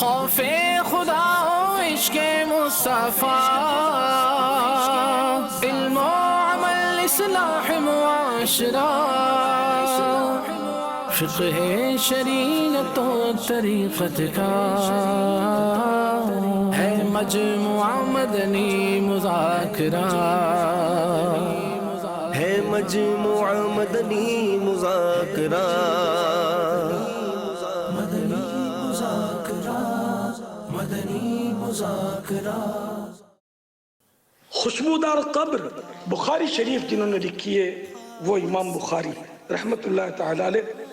خوف خدا و عشق مصطفیٰ، علم و عمل اصلاح معاشرہ، فقہ شریعت و طریقت کا ہے مجموعہ مدنی مذاکرہ، ہے مجموعہ مدنی مذاکرہ، مدنی مذاکرہ۔ خوشبودار قبر بخاری شریف جنہوں نے لکھی ہے وہ امام بخاری رحمت اللہ تعالی علیہ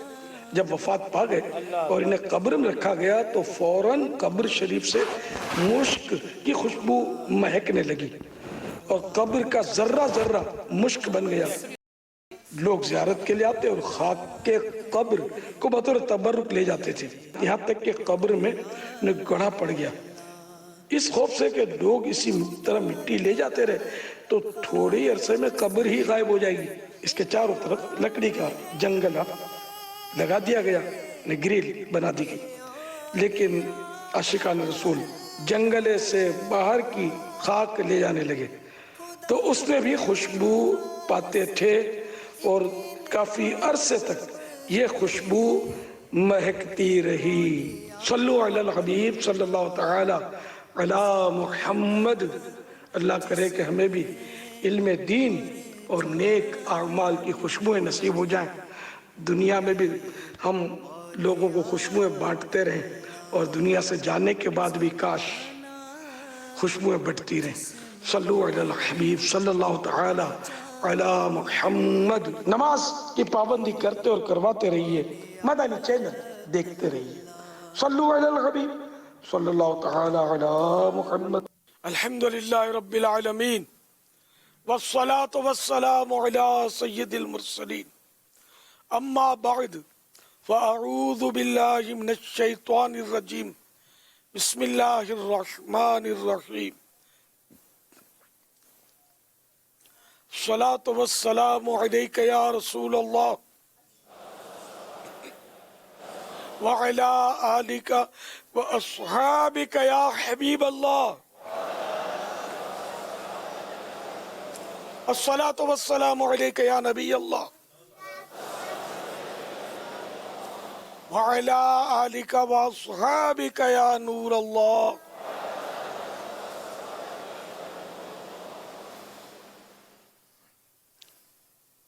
جب وفات پا گئے اور انہیں قبر میں رکھا گیا تو فوراً قبر شریف سے مشک کی خوشبو مہکنے لگی اور قبر کا ذرہ ذرہ مشک بن گیا۔ لوگ زیارت کے لیے آتے اور خاک کے قبر کو بطور تبرک لے جاتے تھے، یہاں تک کہ قبر میں انہیں گڑھا پڑ گیا۔ اس خوف سے کہ لوگ اسی طرح مٹی لے جاتے رہے تو تھوڑی عرصے میں قبر ہی غائب ہو جائے گی۔ اس کے چاروں طرف لکڑی کا جنگل لگا دیا گیا، گریل بنا دی گئی، لیکن عاشقان رسول جنگلے سے باہر کی خاک لے جانے لگے تو اس میں بھی خوشبو پاتے تھے اور کافی عرصے تک یہ خوشبو مہکتی رہی۔ صلو علی الحبیب صلی اللہ تعالی علی محمد۔ اللہ کرے کہ ہمیں بھی علم دین اور نیک اعمال کی خوشبوئیں نصیب ہو جائیں، دنیا میں بھی ہم لوگوں کو خوشبوئیں بانٹتے رہیں اور دنیا سے جانے کے بعد بھی کاش خوشبوئیں بٹتی رہیں۔ صلو علی الحبیب صلی اللہ تعالی علی محمد۔ نماز کی پابندی کرتے اور کرواتے رہیے، مدنی چینل دیکھتے رہیے۔ صلو علی الحبیب صلی اللہ تعالی علی محمد۔ الحمدللہ رب العالمین والصلاة والسلام علی سید المرسلین، اما بعد فاعوذ باللہ من الشیطان الرجیم، بسم اللہ الرحمن الرحیم۔ الصلاة والسلام علیک یا رسول اللہ وعلی آلک واصحابک یا حبیب اللہ۔ الصلاة والسلام علیک یا نبی اللہ وعلی آلک واصحابک یا نور اللہ۔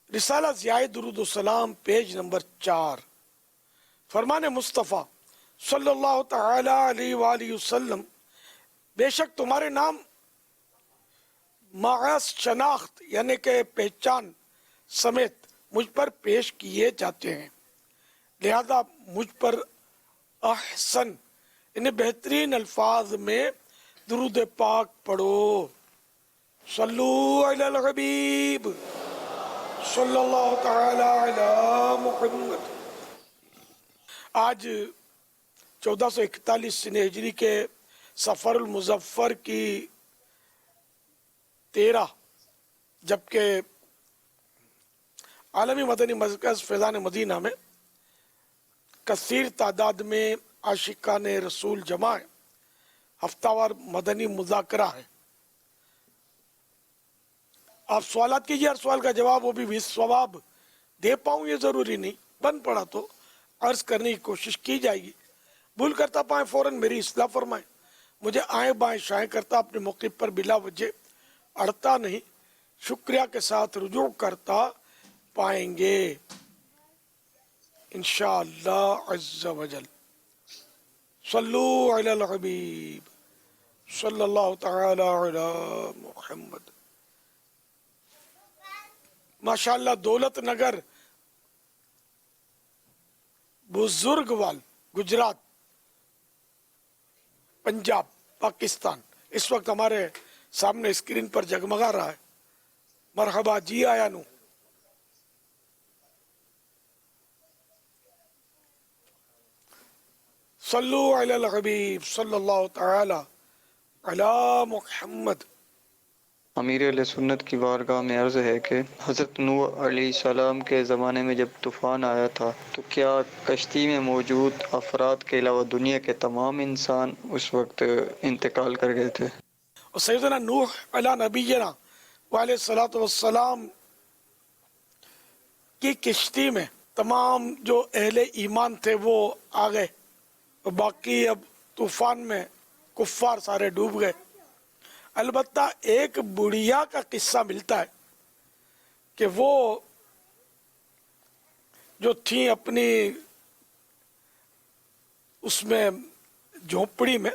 رسالہ ضیاء درود و سلام پیج نمبر 4۔ فرمان مصطفیٰ صلی اللہ تعالی علیہ وآلہ وسلم، بے شک تمہارے نام معاذ شناخت یعنی کہ پہچان سمیت مجھ پر پیش کیے جاتے ہیں، لہذا مجھ پر احسن یعنی بہترین الفاظ میں درود پاک پڑھو۔ صلو علی الحبیب صلی اللہ تعالی علی محمد۔ آج 1441 سنہ ہجری کے سفر المظفر کی 13 جبکہ عالمی مدنی مرکز فیضان مدینہ میں کثیر تعداد میں عاشقان رسول جمع ہے، ہفتہ وار مدنی مذاکرہ ہے۔ آپ سوالات کیجئے، ہر سوال کا جواب وہ بھی ثواب دے پاؤں یہ ضروری نہیں، بن پڑا تو عرض کرنے کی کوشش کی جائے گی، بھول کرتا پائیں فوراً میری اصلاح فرمائیں، مجھے آئیں بائیں شائیں کرتا اپنے موقف پر بلا وجہ اڑتا نہیں، شکریہ کے ساتھ رجوع کرتا پائیں گے انشاءاللہ عز و جل۔ صلو علی الحبیب صلی اللہ تعالی علی محمد۔ ماشاءاللہ دولت نگر بزرگوال گجرات پنجاب پاکستان اس وقت ہمارے سامنے اسکرین پر جگمگا رہا ہے۔ مرحبا جی آیا نو۔ صلو علی الحبیب صلی اللہ تعالی علی محمد۔ امیر علیہ سنت کی بارگاہ میں عرض ہے کہ حضرت نوح علیہ السلام کے زمانے میں جب طوفان آیا تھا تو کیا کشتی میں موجود افراد کے علاوہ دنیا کے تمام انسان اس وقت انتقال کر گئے تھے؟ اور سیدنا نوح علیہ نبینا علیہ الصلوۃ والسلام کی کشتی میں تمام جو اہل ایمان تھے وہ آ گئے، اور باقی اب طوفان میں کفار سارے ڈوب گئے۔ البتہ ایک بڑھیا کا قصہ ملتا ہے کہ وہ جو تھیں اپنی اس میں جھونپڑی میں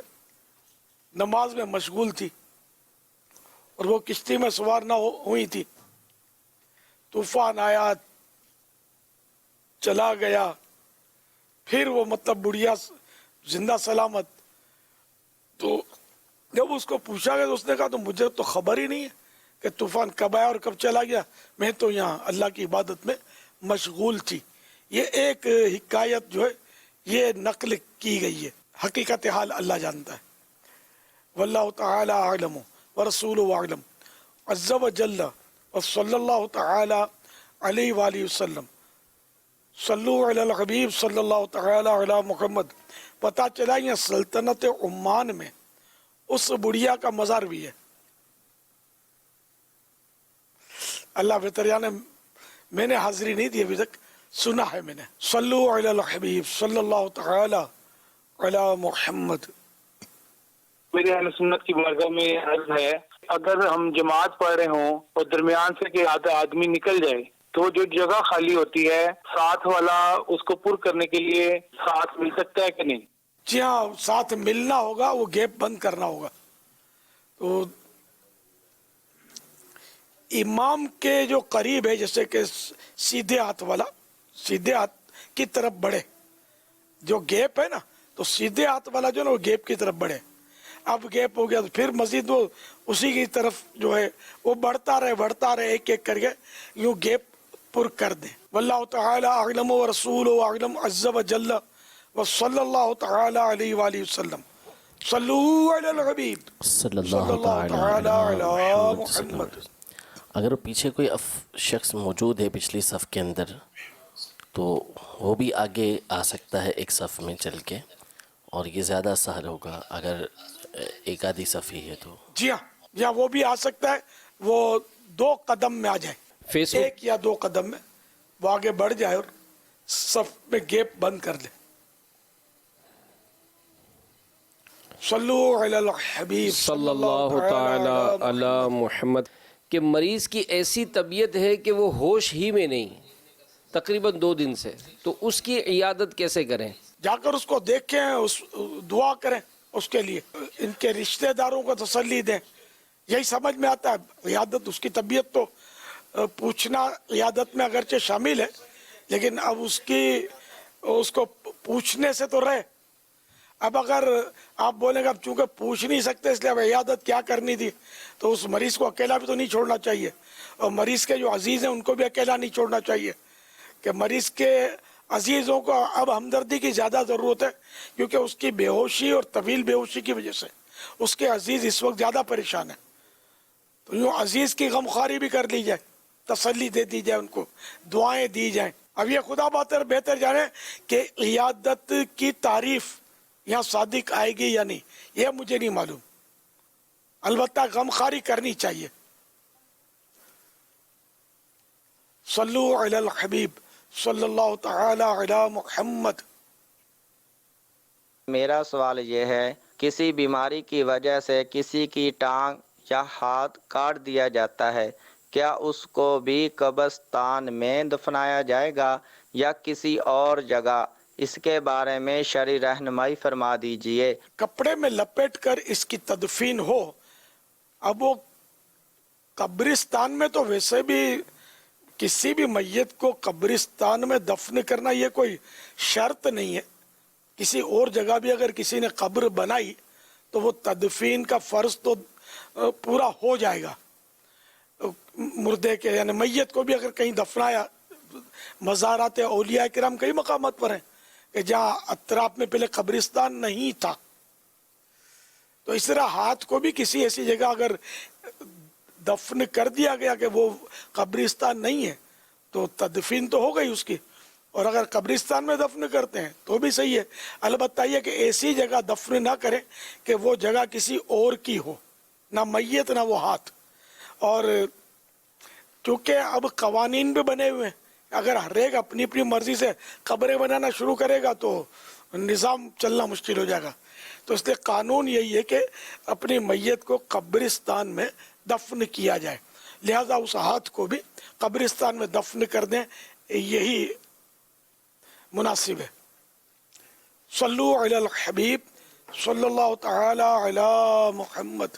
نماز میں مشغول تھی، اور وہ کشتی میں سوار نہ ہوئی تھی۔ طوفان آیا، چلا گیا، پھر وہ مطلب بڑھیا زندہ سلامت۔ تو جب اس کو پوچھا گیا تو اس نے کہا تو مجھے تو خبر ہی نہیں ہے کہ طوفان کب آیا اور کب چلا گیا، میں تو یہاں اللہ کی عبادت میں مشغول تھی۔ یہ ایک حکایت جو ہے یہ نقل کی گئی ہے، حقیقت حال اللہ جانتا ہے۔ واللہ تعالی اعلم ورسولہ اعلم عز وجل وصلی اللہ تعالی علیہ وآلہ وسلم صلو علی الحبیب صلی اللہ تعالی علی محمد۔ پتہ چلا یہ سلطنت عمان میں اس بڑھیا کا مزار بھی ہے۔ اللہ بہتر جانے، میں نے حاضری نہیں دی ابھی تک، سنا ہے میں نے۔ صلو علی الحبیب صلی اللہ تعالی علی محمد۔ میرے اہل سنت کی بارگاہ میں عرض ہے، اگر ہم جماعت پڑھ رہے ہوں اور درمیان سے کہ آدمی نکل جائے تو جو جگہ خالی ہوتی ہے ساتھ والا اس کو پر کرنے کے لیے ساتھ مل سکتا ہے کہ نہیں؟ جی ہاں، ساتھ ملنا ہوگا، وہ گیپ بند کرنا ہوگا۔ تو امام کے جو قریب ہے، جیسے کہ سیدھے ہاتھ والا سیدھے ہاتھ کی طرف بڑھے، جو گیپ ہے نا، تو سیدھے ہاتھ والا جو نا وہ گیپ کی طرف بڑھے۔ اب گیپ ہو گیا تو پھر مزید وہ اسی کی طرف جو ہے وہ بڑھتا رہے ایک ایک کر کے، یوں گیپ پر کر دیں۔ واللہ تعالی اعلم ورسولہ اعلم عز وجل وصلی اللہ تعالی علیہ وآلہ وسلم صلو علی الحبیب صلی اللہ تعالی علی محمد۔ اگر پیچھے کوئی شخص موجود ہے پچھلی صف کے اندر تو وہ بھی آگے آ سکتا ہے ایک صف میں چل کے، اور یہ زیادہ سہل ہوگا اگر ایک آدھی صف ہی ہے تو۔ جی ہاں، یا وہ بھی آ سکتا ہے، وہ 2 قدم میں آ جائے، ایک یا 2 قدم میں وہ آگے بڑھ جائے اور صف میں گیپ بند کر لے۔ صلو علی الحبیب صلی اللہ تعالی علی محمد۔ کہ مریض کی ایسی طبیعت ہے کہ وہ ہوش ہی میں نہیں تقریباً 2 دن سے، تو اس کی عیادت کیسے کریں؟ جا کر اس کو دیکھیں، دعا کریں اس کے لیے، ان کے رشتہ داروں کو تسلی دیں۔ یہی سمجھ میں آتا ہے عیادت، اس کی طبیعت تو پوچھنا عیادت میں اگرچہ شامل ہے، لیکن اب اس کو پوچھنے سے تو رہے۔ اب اگر آپ بولیں گے اب چونکہ پوچھ نہیں سکتے اس لیے اب عیادت کیا کرنی تھی، تو اس مریض کو اکیلا بھی تو نہیں چھوڑنا چاہیے، اور مریض کے جو عزیز ہیں ان کو بھی اکیلا نہیں چھوڑنا چاہیے، کہ مریض کے عزیزوں کو اب ہمدردی کی زیادہ ضرورت ہے، کیونکہ اس کی بے ہوشی اور طویل بے ہوشی کی وجہ سے اس کے عزیز اس وقت زیادہ پریشان ہیں۔ تو یوں عزیز کی غمخواری بھی کر لی جائے، تسلی دے دی جائے، ان کو دعائیں دی جائیں۔ اب یہ خدا بہتر جانے کہ عیادت کی تعریف یہاں صادق آئے گی یا نہیں، یہ مجھے نہیں معلوم، البتہ غمخواری کرنی چاہیے۔ صلو علی الحبیب صلی اللہ تعالی علی محمد۔ میرا سوال یہ ہے، کسی بیماری کی وجہ سے کسی کی ٹانگ یا ہاتھ کاٹ دیا جاتا ہے، کیا اس کو بھی قبرستان میں دفنایا جائے گا یا کسی اور جگہ؟ اس کے بارے میں شرعی رہنمائی فرما دیجئے۔ کپڑے میں لپیٹ کر اس کی تدفین ہو، اب وہ قبرستان میں تو ویسے بھی کسی بھی میت کو قبرستان میں دفن کرنا یہ کوئی شرط نہیں ہے، کسی اور جگہ بھی اگر کسی نے قبر بنائی تو وہ تدفین کا فرض تو پورا ہو جائے گا۔ مردے کے یعنی میت کو بھی اگر کہیں دفنایا، مزارات اولیاء کرام کئی مقامات پر ہیں کہ جہاں اطراف میں پہلے قبرستان نہیں تھا، تو اس طرح ہاتھ کو بھی کسی ایسی جگہ اگر دفن کر دیا گیا کہ وہ قبرستان نہیں ہے تو تدفین تو ہو گئی اس کی، اور اگر قبرستان میں دفن کرتے ہیں تو بھی صحیح ہے. البتہ یہ کہ ایسی جگہ دفن نہ کریں کہ وہ جگہ کسی اور کی ہو، نہ میت نہ وہ ہاتھ. اور چونکہ اب قوانین بھی بنے ہوئے ہیں، اگر ہر ایک اپنی اپنی مرضی سے قبریں بنانا شروع کرے گا تو نظام چلنا مشکل ہو جائے گا. تو اس لیے قانون یہی ہے کہ اپنی میت کو قبرستان میں دفن کیا جائے، لہذا اس ہاتھ کو بھی قبرستان میں دفن کر دیں، یہی مناسب ہے. صلو علی الحبیب صلی اللہ تعالی علی محمد.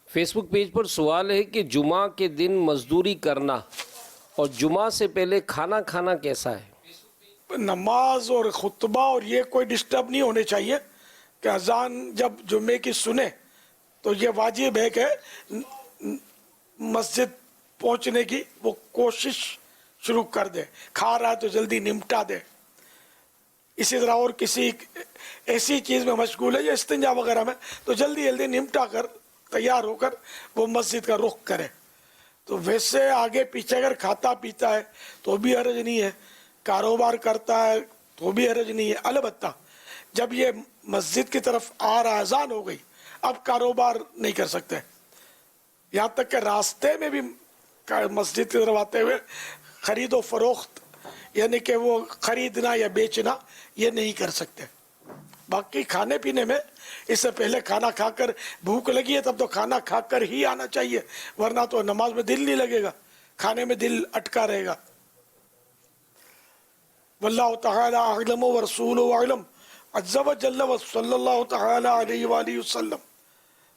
فیس بک پیج پر سوال ہے کہ جمعہ کے دن مزدوری کرنا اور جمعہ سے پہلے کھانا کھانا کیسا ہے؟ نماز اور خطبہ اور یہ کوئی ڈسٹرب نہیں ہونے چاہیے کہ اذان جب جمعے کی سنے تو یہ واجب ہے کہ مسجد پہنچنے کی وہ کوشش شروع کر دے، کھا رہا ہے تو جلدی نمٹا دے. اسی طرح اور کسی ایسی چیز میں مشغول ہے یا استنجا وغیرہ میں تو جلدی جلدی نمٹا کر تیار ہو کر وہ مسجد کا رخ کرے. تو ویسے آگے پیچھے اگر کھاتا پیتا ہے تو بھی حرج نہیں ہے، کاروبار کرتا ہے تو بھی حرج نہیں ہے. البتہ جب یہ مسجد کی طرف آ رہا، اذان ہو گئی، اب کاروبار نہیں کر سکتے، یہاں تک کہ راستے میں بھی مسجد کی طرف آتے ہوئے خرید و فروخت یعنی کہ وہ خریدنا یا بیچنا یہ نہیں کر سکتے. باقی کھانے پینے میں اس سے پہلے کھانا کھا کر بھوک لگی ہے تب تو کھانا کھا کر ہی آنا چاہیے، ورنہ تو نماز میں دل نہیں لگے گا، کھانے میں دل اٹکا رہے گا. واللہ تعالی اعلم ورسولہ اعلم عز وجل وصلی اللہ تعالی علیہ وآلہ وسلم.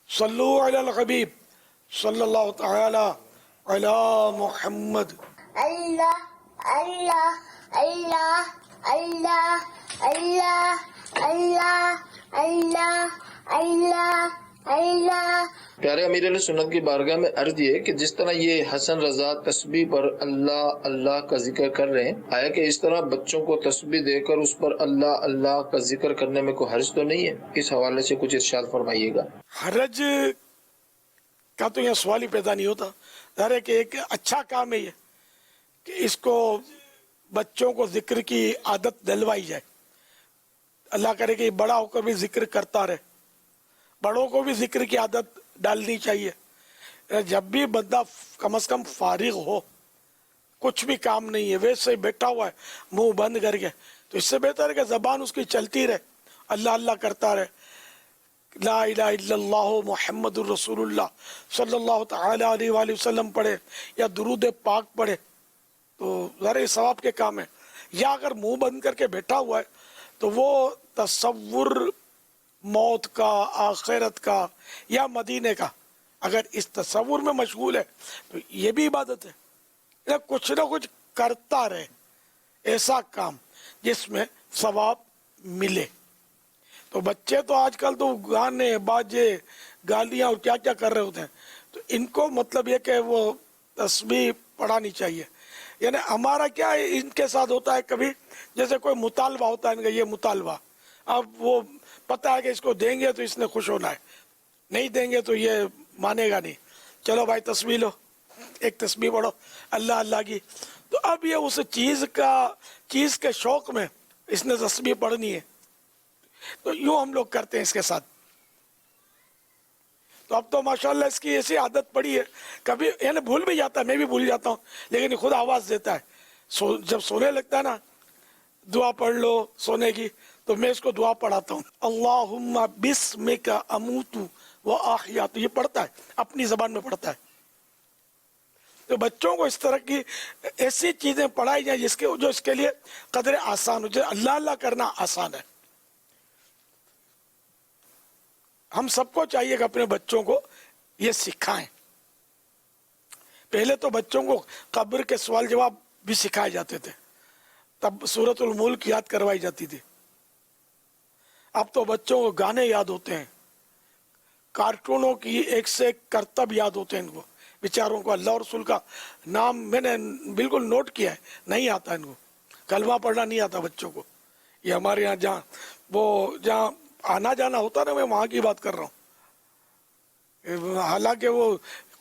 صلو علی الحبیب صلی اللہ تعالی علی محمد. اللہ اللہ اللہ اللہ اللہ اللہ اللہ اللہ اللہ. پیارے امیر علیہ سنت کی بارگاہ میں عرض یہ کہ جس طرح یہ حسن رضا تسبیح پر اللہ اللہ کا ذکر کر رہے ہیں، آیا کہ اس طرح بچوں کو تسبیح دے کر اس پر اللہ اللہ کا ذکر کرنے میں کوئی حرج تو نہیں ہے؟ اس حوالے سے کچھ ارشاد فرمائیے گا. حرج کا تو یہ سوال ہی پیدا نہیں ہوتا. ظاہر ہے کہ ایک اچھا کام ہے یہ کہ اس کو بچوں کو ذکر کی عادت دلوائی جائے. اللہ کرے کہ بڑا ہو کر بھی ذکر کرتا رہے، بڑوں کو بھی ذکر کی عادت ڈالنی چاہیے. جب بھی بندہ کم از کم فارغ ہو، کچھ بھی کام نہیں ہے، ویسے ہی بیٹھا ہوا ہے منہ بند کر کے، تو اس سے بہتر ہے کہ زبان اس کی چلتی رہے، اللہ اللہ کرتا رہے، لا الہ الا اللہ محمد الرسول اللہ صلی اللہ تعالی علیہ وآلہ وسلم پڑھے یا درود پاک پڑھے تو ذرا ثواب کے کام ہے. یا اگر منہ بند کر کے بیٹھا ہوا ہے تو وہ تصور موت کا، آخرت کا یا مدینے کا، اگر اس تصور میں مشغول ہے تو یہ بھی عبادت ہے. کچھ نہ کچھ کرتا رہے، ایسا کام جس میں ثواب ملے. تو بچے تو آج کل تو گانے باجے گالیاں اور کیا کیا کر رہے ہوتے ہیں، تو ان کو مطلب یہ کہ وہ تسبیح پڑھانی چاہیے. یعنی ہمارا کیا ہے، ان کے ساتھ ہوتا ہے کبھی جیسے کوئی مطالبہ ہوتا ہے ان کا، یہ مطالبہ، اب وہ پتہ ہے کہ اس کو دیں گے تو اس نے خوش ہونا ہے، نہیں دیں گے تو یہ مانے گا نہیں. چلو بھائی تسبیح لو، ایک تسبیح پڑھو اللہ اللہ کی. تو اب یہ اس چیز کے شوق میں اس نے تسبیح پڑھنی ہے، تو یوں ہم لوگ کرتے ہیں اس کے ساتھ. تو اب تو ماشاءاللہ اس کی ایسی عادت پڑی ہے، کبھی یعنی بھول بھی جاتا ہے، میں بھی بھول جاتا ہوں، لیکن خود آواز دیتا ہے. جب سونے لگتا ہے نا، دعا پڑھ لو سونے کی، تو میں اس کو دعا پڑھاتا ہوں، اللہم بسمک اموت و احیا. تو یہ پڑھتا ہے، اپنی زبان میں پڑھتا ہے. تو بچوں کو اس طرح کی ایسی چیزیں پڑھائی جائیں جو اس کے لیے قدر آسان ہو. جو اللہ اللہ کرنا آسان ہے. ہم سب کو چاہیے کہ اپنے بچوں کو یہ سکھائیں. پہلے تو بچوں کو قبر کے سوال جواب بھی سکھائے جاتے تھے، تب سورۃ الملک یاد کروائی جاتی تھی. اب تو بچوں کو گانے یاد ہوتے ہیں، کارٹونوں کی ایک سے ایک کرتب یاد ہوتے ہیں. ان کو بیچاروں کو اللہ اور رسول کا نام میں نے بالکل نوٹ کیا ہے، نہیں آتا ان کو، کلمہ پڑھنا نہیں آتا بچوں کو. یہ ہمارے یہاں جہاں آنا جانا ہوتا نا، میں وہاں کی بات کر رہا ہوں. حالانکہ وہ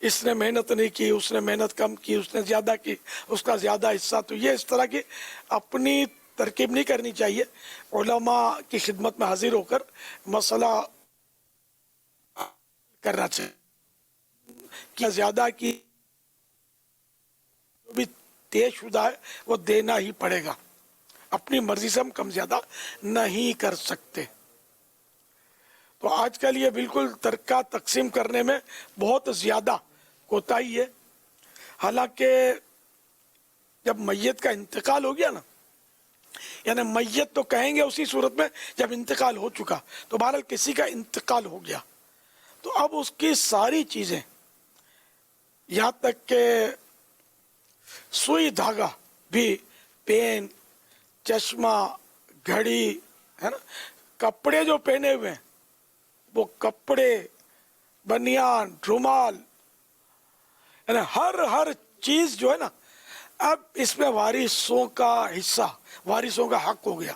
اس نے محنت نہیں کی، اس نے محنت کم کی، اس نے زیادہ کی، اس کا زیادہ حصہ. تو یہ اس طرح کی اپنی ترکیب نہیں کرنی چاہیے. علماء کی خدمت میں حاضر ہو کر مسئلہ کرنا چاہیے. کیا زیادہ کی جو بھی طے شدہ ہے وہ دینا ہی پڑے گا. اپنی مرضی سے ہم کم زیادہ نہیں کر سکتے. تو آج کل یہ بالکل ترکہ تقسیم کرنے میں بہت زیادہ کوتاہی ہے. حالانکہ جب میت کا انتقال ہو گیا نا، یعنی میت تو کہیں گے اسی صورت میں جب انتقال ہو چکا، تو بہرحال کسی کا انتقال ہو گیا تو اب اس کی ساری چیزیں، یہاں تک کہ سوئی دھاگا بھی، پین، چشمہ، گھڑی ہے نا، کپڑے جو پہنے ہوئے ہیں وہ کپڑے، بنیان، رومال، یعنی ہر چیز جو ہے نا، اب اس میں وارثوں کا حصہ، وارثوں کا حق ہو گیا.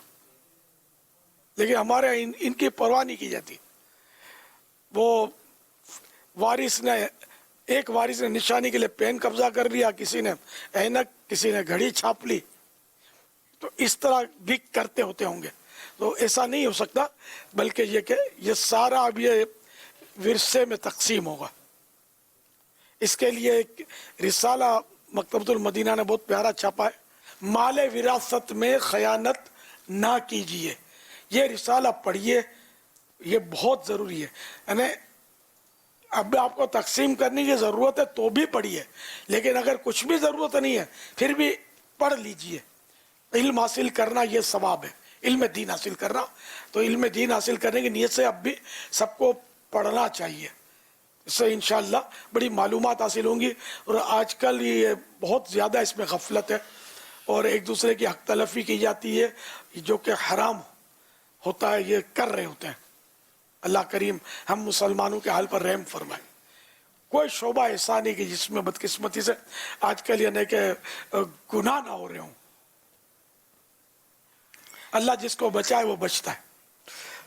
لیکن ہمارے ان کی پرواہ نہیں کی جاتی. وہ وارث نے، ایک وارث نے نشانی کے لیے پین قبضہ کر لیا، کسی نے اینک، کسی نے گھڑی چھاپ لی. تو اس طرح بھی کرتے ہوتے ہوں گے. تو ایسا نہیں ہو سکتا، بلکہ یہ کہ یہ سارا اب یہ ورثے میں تقسیم ہوگا. اس کے لیے ایک رسالہ مکتبۃ المدینہ نے بہت پیارا چھاپا ہے، مال وراثت میں خیانت نہ کیجیے. یہ رسالہ پڑھیے، یہ بہت ضروری ہے. یعنی اب آپ کو تقسیم کرنے کی ضرورت ہے تو بھی پڑھیے، لیکن اگر کچھ بھی ضرورت نہیں ہے پھر بھی پڑھ لیجیے. علم حاصل کرنا یہ ثواب ہے، علم دین حاصل کرنا. تو علم دین حاصل کرنے کی نیت سے اب بھی سب کو پڑھنا چاہیے. اس سے انشاءاللہ بڑی معلومات حاصل ہوں گی. اور آج کل یہ بہت زیادہ اس میں غفلت ہے اور ایک دوسرے کی حق تلفی کی جاتی ہے، جو کہ حرام ہوتا ہے، یہ کر رہے ہوتے ہیں. اللہ کریم ہم مسلمانوں کے حال پر رحم فرمائے. کوئی شعبہ ایسا نہیں کہ جس میں بدقسمتی سے آج کل یعنی کہ گناہ نہ ہو رہے ہوں. اللہ جس کو بچائے وہ بچتا ہے.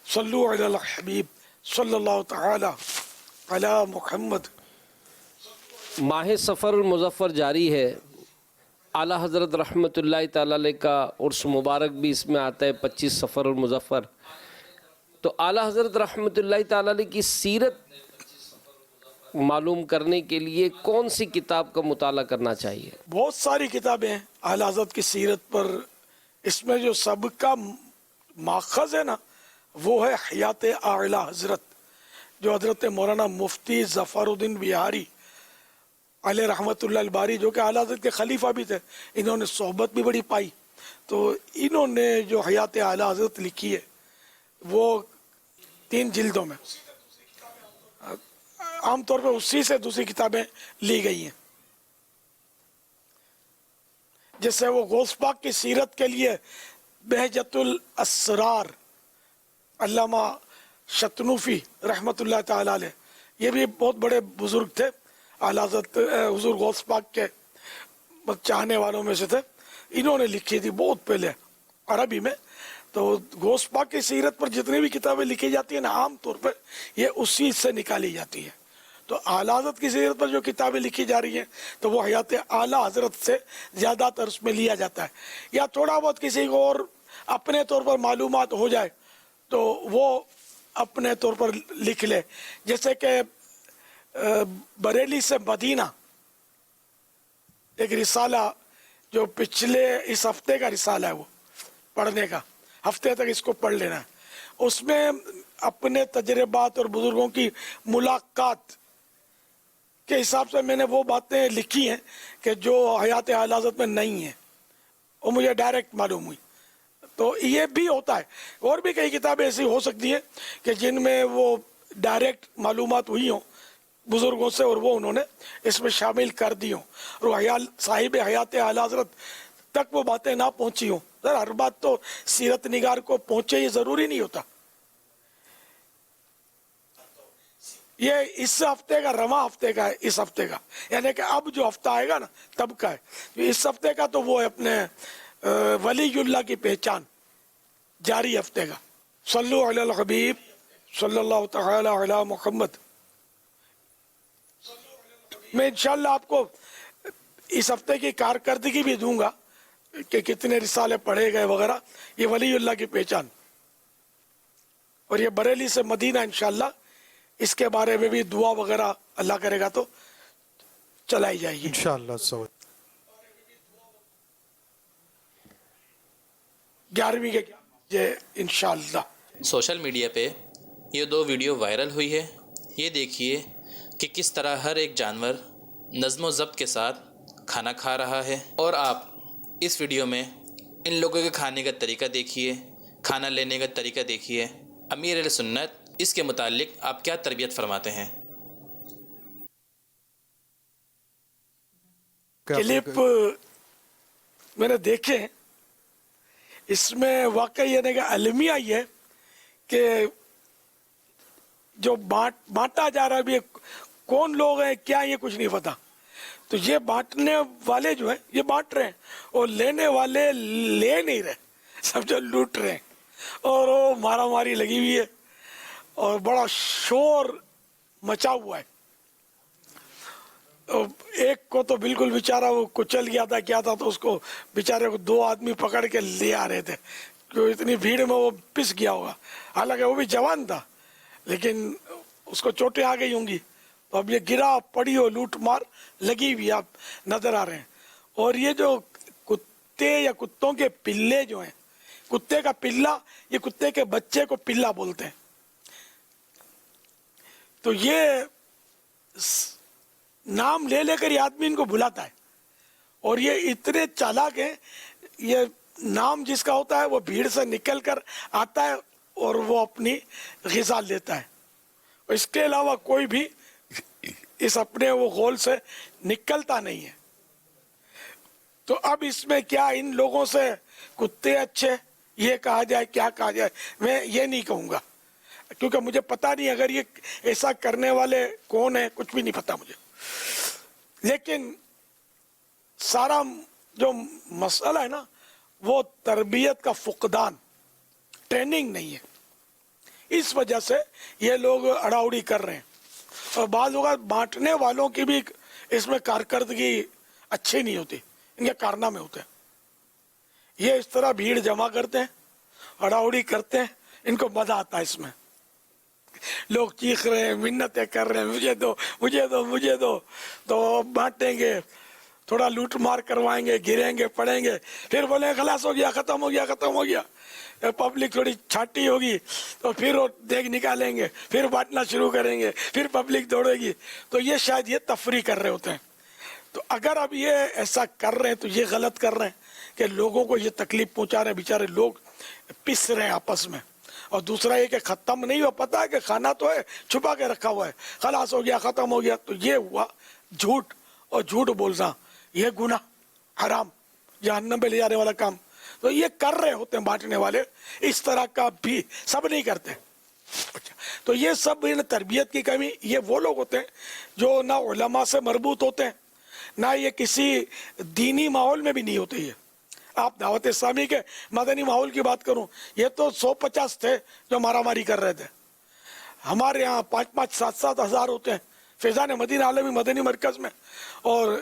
صلو علی الحبیب صلی اللہ تعالی علی محمد. ماہ سفر المظفر جاری ہے. اعلیٰ حضرت رحمۃ اللہ تعالی علیہ کا عرس مبارک بھی اس میں آتا ہے، 25 سفر المظفر. تو اعلیٰ حضرت رحمۃ اللہ تعالی علیہ کی سیرت معلوم کرنے کے لیے کون سی کتاب کا مطالعہ کرنا چاہیے؟ بہت ساری کتابیں ہیں اعلیٰ حضرت کی سیرت پر. اس میں جو سب کا ماخذ ہے نا وہ ہے حیات اعلیٰ حضرت، جو حضرت مولانا مفتی ظفر الدین بہاری علیہ رحمۃ اللہ الباری، جو کہ اعلیٰ حضرت کے خلیفہ بھی تھے، انہوں نے صحبت بھی بڑی پائی. تو انہوں نے جو حیات اعلیٰ حضرت لکھی ہے وہ 3 جلدوں میں، عام طور پہ اسی سے دوسری کتابیں لی گئی ہیں. جیسے وہ غوث پاک کی سیرت کے لیے بہجت الاسرار، علامہ شتنوفی رحمۃ اللہ تعالی علیہ، یہ بھی بہت بڑے بزرگ تھے، اعلیٰ حضرت حضور غوث پاک کے چاہنے والوں میں سے تھے. انہوں نے لکھی تھی بہت پہلے عربی میں. تو غوث پاک کی سیرت پر جتنی بھی کتابیں لکھی جاتی ہیں نا، عام طور پر یہ اسی سے نکالی جاتی ہے. تو اعلیٰ حضرت کی سیرت پر جو کتابیں لکھی جا رہی ہیں تو وہ حیات اعلیٰ حضرت سے زیادہ تر اس میں لیا جاتا ہے. یا تھوڑا بہت کسی کو اور اپنے طور پر معلومات ہو جائے تو وہ اپنے طور پر لکھ لے. جیسے کہ بریلی سے مدینہ ایک رسالہ جو پچھلے اس ہفتے کا رسالہ ہے، وہ پڑھنے کا، ہفتے تک اس کو پڑھ لینا ہے. اس میں اپنے تجربات اور بزرگوں کی ملاقات کے حساب سے میں نے وہ باتیں لکھی ہیں کہ جو حیات اعلیٰ حضرت میں نہیں ہیں، وہ مجھے ڈائریکٹ معلوم ہوئی. تو یہ بھی ہوتا ہے. اور بھی کئی کتابیں ایسی ہو سکتی ہیں کہ جن میں وہ ڈائریکٹ معلومات ہوئی ہوں بزرگوں سے اور وہ انہوں نے اس میں شامل کر دی ہوں، اور صاحب حیات اعلیٰ حضرت تک وہ باتیں نہ پہنچی ہوں. ہر بات تو سیرت نگار کو پہنچے یہ ضروری نہیں ہوتا. یہ اس ہفتے کا، رواں ہفتے کا ہے، اس ہفتے کا، یعنی کہ اب جو ہفتہ آئے گا نا تب کا ہے. اس ہفتے کا تو وہ ہے اپنے ولی اللہ کی پہچان، جاری ہفتے کا. صلو علی الحبیب صلی اللہ تعالی علی محمد. میں انشاءاللہ آپ کو اس ہفتے کی کارکردگی بھی دوں گا کہ کتنے رسالے پڑھے گئے وغیرہ. یہ ولی اللہ کی پہچان. اور یہ بریلی سے مدینہ انشاءاللہ اس کے بارے میں بھی دعا وغیرہ اللہ کرے گا تو چلائی جائے گی انشاءاللہ. 11ویں کے یہ انشاءاللہ. سوشل میڈیا پہ یہ 2 ویڈیو وائرل ہوئی ہے. یہ دیکھیے کہ کس طرح ہر ایک جانور نظم و ضبط کے ساتھ کھانا کھا رہا ہے، اور آپ اس ویڈیو میں ان لوگوں کے کھانے کا طریقہ دیکھیے، کھانا لینے کا طریقہ دیکھیے. امیر اہل سنت اس کے متعلق آپ کیا تربیت فرماتے ہیں؟ کلپ میں نے دیکھے، اس میں واقعی یہ کہ المیہ یہ ہے کہ جو بانٹا جا رہا ہے بھی کون لوگ ہیں کیا یہ کچھ نہیں پتا. تو یہ بانٹنے والے جو ہیں یہ بانٹ رہے ہیں اور لینے والے لے نہیں رہے، سب جو لوٹ رہے ہیں. اور وہ مارا ماری لگی ہوئی ہے اور بڑا شور مچا ہوا ہے. ایک کو تو بالکل بیچارہ وہ کچل گیا تھا کیا تھا، تو اس کو بیچارے کو 2 آدمی پکڑ کے لے آ رہے تھے کہ اتنی بھیڑ میں وہ پس گیا ہوگا. حالانکہ وہ بھی جوان تھا لیکن اس کو چوٹیں آ گئی ہوں گی. تو اب یہ گرا پڑی ہو لوٹ مار لگی ہوئی آپ نظر آ رہے ہیں. اور یہ جو کتے یا کتوں کے پلے جو ہیں، کتے کا پلا، یہ کتے کے بچے کو پلا بولتے ہیں. تو یہ نام لے لے کر یہ آدمی ان کو بلاتا ہے. اور یہ اتنے چالاک ہیں، یہ نام جس کا ہوتا ہے وہ بھیڑ سے نکل کر آتا ہے اور وہ اپنی غذا لیتا ہے. اس کے علاوہ کوئی بھی اس اپنے وہ غول سے نکلتا نہیں ہے. تو اب اس میں کیا ان لوگوں سے کتے اچھے یہ کہا جائے کیا کہا جائے، میں یہ نہیں کہوں گا کیونکہ مجھے پتا نہیں اگر یہ ایسا کرنے والے کون ہیں، کچھ بھی نہیں پتا مجھے. لیکن سارا جو مسئلہ ہے نا وہ تربیت کا فقدان، ٹریننگ نہیں ہے. اس وجہ سے یہ لوگ اڑاؤڑی کر رہے ہیں. اور بعض اوقات بانٹنے والوں کی بھی اس میں کارکردگی اچھی نہیں ہوتی، ان کے کارنامے ہوتے ہیں. یہ اس طرح بھیڑ جمع کرتے ہیں، اڑاؤڑی کرتے ہیں، ان کو مزہ آتا ہے اس میں. لوگ چیخ رہے ہیں، منتیں کر رہے ہیں، مجھے دو مجھے دو مجھے دو. تو بانٹیں گے، تھوڑا لوٹ مار کروائیں گے، گریں گے پڑیں گے، پھر بولیں خلاص ہو گیا ختم ہو گیا ختم ہو گیا. پبلک تھوڑی چھاٹی ہوگی تو پھر وہ دیگ نکالیں گے، پھر بانٹنا شروع کریں گے، پھر پبلک دوڑے گی. تو یہ شاید یہ تفریح کر رہے ہوتے ہیں. تو اگر اب یہ ایسا کر رہے ہیں تو یہ غلط کر رہے ہیں کہ لوگوں کو یہ تکلیف پہنچا رہے ہیں. بیچارے لوگ پس رہے ہیں آپس میں. اور دوسرا یہ کہ ختم نہیں ہوا، پتا ہے کہ کھانا تو ہے چھپا کے رکھا ہوا ہے، خلاص ہو گیا ختم ہو گیا. تو یہ ہوا جھوٹ، اور جھوٹ بولنا یہ گناہ حرام جہنم پہ لے جانے والا کام. تو یہ کر رہے ہوتے ہیں بانٹنے والے، اس طرح کا بھی سب نہیں کرتے. تو یہ سب تربیت کی کمی. یہ وہ لوگ ہوتے ہیں جو نہ علماء سے مربوط ہوتے ہیں، نہ یہ کسی دینی ماحول میں بھی نہیں ہوتے. یہ آپ دعوت اسلامی کے مدنی ماحول کی بات کروں، یہ تو 150 تھے جو مارا ماری کر رہے تھے. ہمارے یہاں 5-5, 7-7 ہزار ہوتے ہیں فیضان مدینہ عالمی مدنی مرکز میں. اور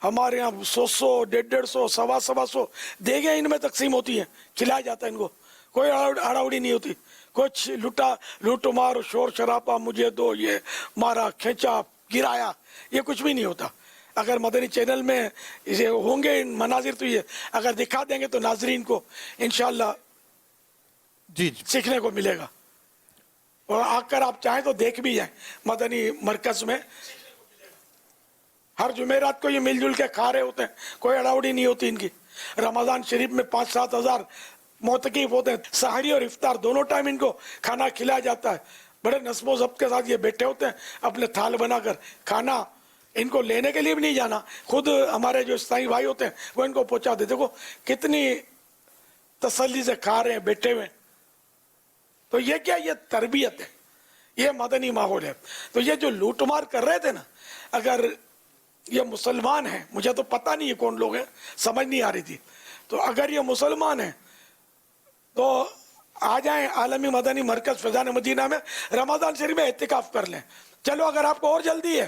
ہمارے یہاں 100, 150, 125 دیگیں ان میں تقسیم ہوتی ہیں، کھلایا جاتا ہے ان کو. کوئی اڑاؤڑی نہیں ہوتی، کچھ لوٹ مار شور شرابہ، مجھے دو، یہ مارا کھینچا گرایا، یہ کچھ بھی نہیں ہوتا. اگر مدنی چینل میں ہوں گے مناظر تو یہ اگر دکھا دیں گے تو ناظرین کو انشاءاللہ سیکھنے کو ملے گا. اور آ کر آپ چاہیں تو دیکھ بھی جائیں مدنی مرکز میں. ہر جمعرات کو یہ مل جل کے کھا رہے ہوتے ہیں، کوئی اڑاؤڑی نہیں ہوتی ان کی. رمضان شریف میں 5-7 ہزار معتکف ہوتے ہیں. سحری اور افطار دونوں ٹائم ان کو کھانا کھلایا جاتا ہے. بڑے نصب و ضبط کے ساتھ یہ بیٹھے ہوتے ہیں اپنے تھال بنا کر. کھانا ان کو لینے کے لیے بھی نہیں جانا، خود ہمارے جو اسلامی بھائی ہوتے ہیں وہ ان کو پہنچا دیتے. دیکھو کتنی تسلی سے کھا رہے ہیں بیٹھے ہوئے. تو یہ کیا، یہ تربیت ہے، یہ مدنی ماحول ہے. تو یہ جو لوٹ مار کر رہے تھے نا، اگر یہ مسلمان ہیں، مجھے تو پتہ نہیں ہے کون لوگ ہیں، سمجھ نہیں آ رہی تھی. تو اگر یہ مسلمان ہیں تو آ جائیں عالمی مدنی مرکز فیضان مدینہ میں، رمضان شریف میں اعتکاف کر لیں. چلو اگر آپ کو اور جلدی ہے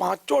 5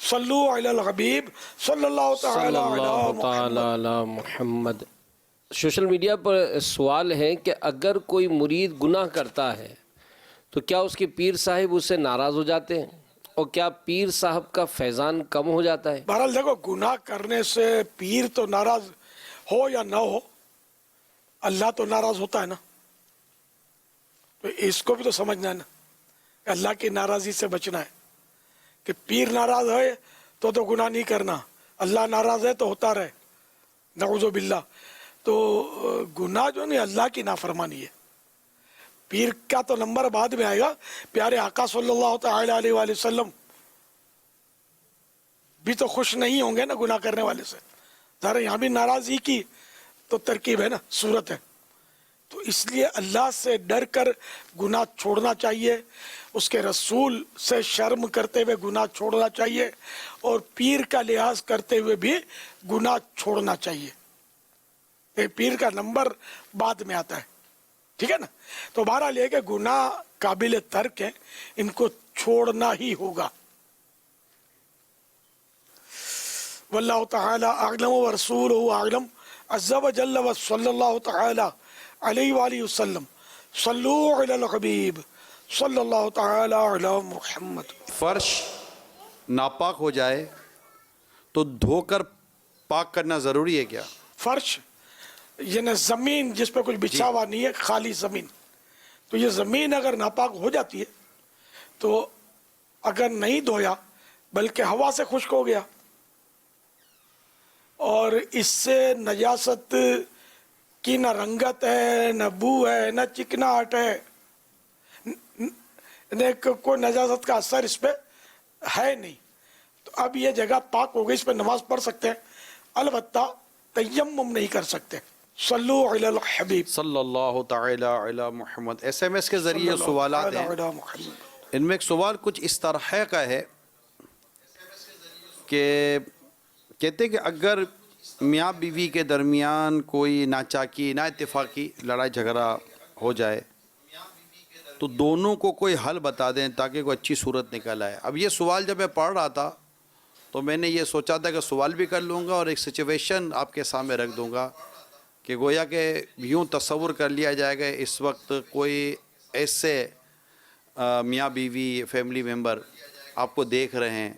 صلو علی الحبیب صلی اللہ تعالی علی محمد۔ سوشل میڈیا پر سوال ہے کہ اگر کوئی مرید گناہ کرتا ہے تو کیا اس کے پیر صاحب اس سے ناراض ہو جاتے ہیں، اور کیا پیر صاحب کا فیضان کم ہو جاتا ہے؟ بہرحال دیکھو، گناہ کرنے سے پیر تو ناراض ہو یا نہ ہو، اللہ تو ناراض ہوتا ہے نا، تو اس کو بھی تو سمجھنا ہے نا کہ اللہ کی ناراضی سے بچنا ہے، کہ پیر ناراض ہے تو گناہ نہیں کرنا، اللہ ناراض ہے تو ہوتا رہے، نعوذ باللہ۔ تو گناہ جو نہیں، اللہ کی نافرمانی ہے۔ پیر کا تو نمبر بعد میں آئے گا، پیارے آقا صلی اللہ تعالی علیہ وآلہ وسلم بھی تو خوش نہیں ہوں گے نا گناہ کرنے والے سے، ذرا یہاں بھی ناراضی کی تو ترکیب ہے نا، صورت ہے۔ تو اس لیے اللہ سے ڈر کر گناہ چھوڑنا چاہیے، اس کے رسول سے شرم کرتے ہوئے گناہ چھوڑنا چاہیے، اور پیر کا لحاظ کرتے ہوئے بھی گناہ چھوڑنا چاہیے۔ پیر کا نمبر بعد میں آتا ہے، ٹھیک ہے نا۔ تو بہرحال یہ کہ گناہ قابل ترک ہے، ان کو چھوڑنا ہی ہوگا۔ واللہ تعالی اعلم ورسولہ اعلم عز وجل وصلی اللہ تعالی علیہ وآلہ وسلم۔ صلو علی الحبیب صلی اللہ تعالی علی محمد۔ فرش ناپاک ہو جائے تو دھو کر پاک کرنا ضروری ہے کیا؟ فرش یعنی زمین جس پہ کچھ بچھا ہوا نہیں ہے، خالی زمین، تو یہ زمین اگر ناپاک ہو جاتی ہے تو اگر نہیں دھویا بلکہ ہوا سے خشک ہو گیا، اور اس سے نجاست کی نہ رنگت ہے، نہ بو ہے، نہ چکناہٹ ہے، کوئی نجاست کا اثر اس پہ ہے نہیں، تو اب یہ جگہ پاک ہو گئی، اس پہ نماز پڑھ سکتے ہیں، البتہ تیمم نہیں کر سکتے۔ صلو علی الحبیب صلی اللہ تعالی علی محمد۔ ایس ایم ایس کے ذریعے سوالات ہیں، ان میں ایک سوال کچھ اس طرح کا ہے کہ کہتے کہ اگر میاں بیوی کے درمیان کوئی ناچاکی، نا اتفاقی لڑائی جھگڑا ہو جائے تو دونوں کو کوئی حل بتا دیں تاکہ کوئی اچھی صورت نکل آئے۔ اب یہ سوال جب میں پڑھ رہا تھا تو میں نے یہ سوچا تھا کہ سوال بھی کر لوں گا اور ایک سچویشن آپ کے سامنے رکھ دوں گا کہ گویا کہ یوں تصور کر لیا جائے گا اس وقت کوئی ایسے میاں بیوی فیملی ممبر آپ کو دیکھ رہے ہیں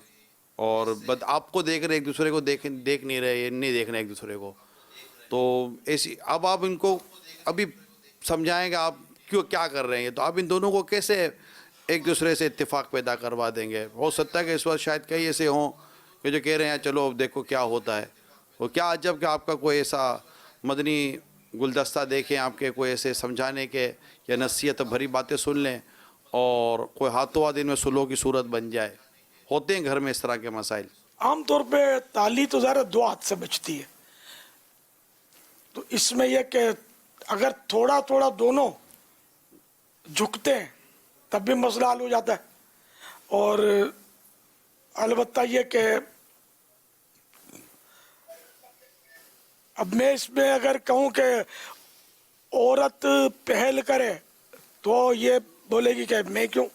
اور آپ کو دیکھ رہے، ایک دوسرے کو دیکھ نہیں رہے، نہیں دیکھ رہے ایک دوسرے کو، تو ایسی اب آپ ان کو ابھی سمجھائیں گے آپ کیا کر رہے ہیں، تو آپ ان دونوں کو کیسے ایک دوسرے سے اتفاق پیدا کروا دیں گے؟ ہو سکتا ہے کہ اس وقت شاید کئی ایسے ہوں کہ جو کہہ رہے ہیں چلو دیکھو کیا ہوتا ہے، وہ کیا عجب کہ آپ کا کوئی ایسا مدنی گلدستہ دیکھیں، آپ کے کوئی ایسے سمجھانے کے یا نصیحت بھری باتیں سن لیں اور کوئی ہاتھوں ہاتھ ان میں سلو کی صورت بن جائے۔ ہوتے ہیں گھر میں اس طرح کے مسائل؟ عام طور پہ تالی تو ظاہر دو ہاتھ سے بچتی ہے، تو اس میں یہ کہ اگر تھوڑا تھوڑا دونوں جھکتے ہیں تب بھی مسئلہ حل ہو جاتا ہے، اور البتہ یہ کہ اب میں اس میں اگر کہوں کہ عورت پہل کرے تو یہ بولے گی کہ میں کیوں،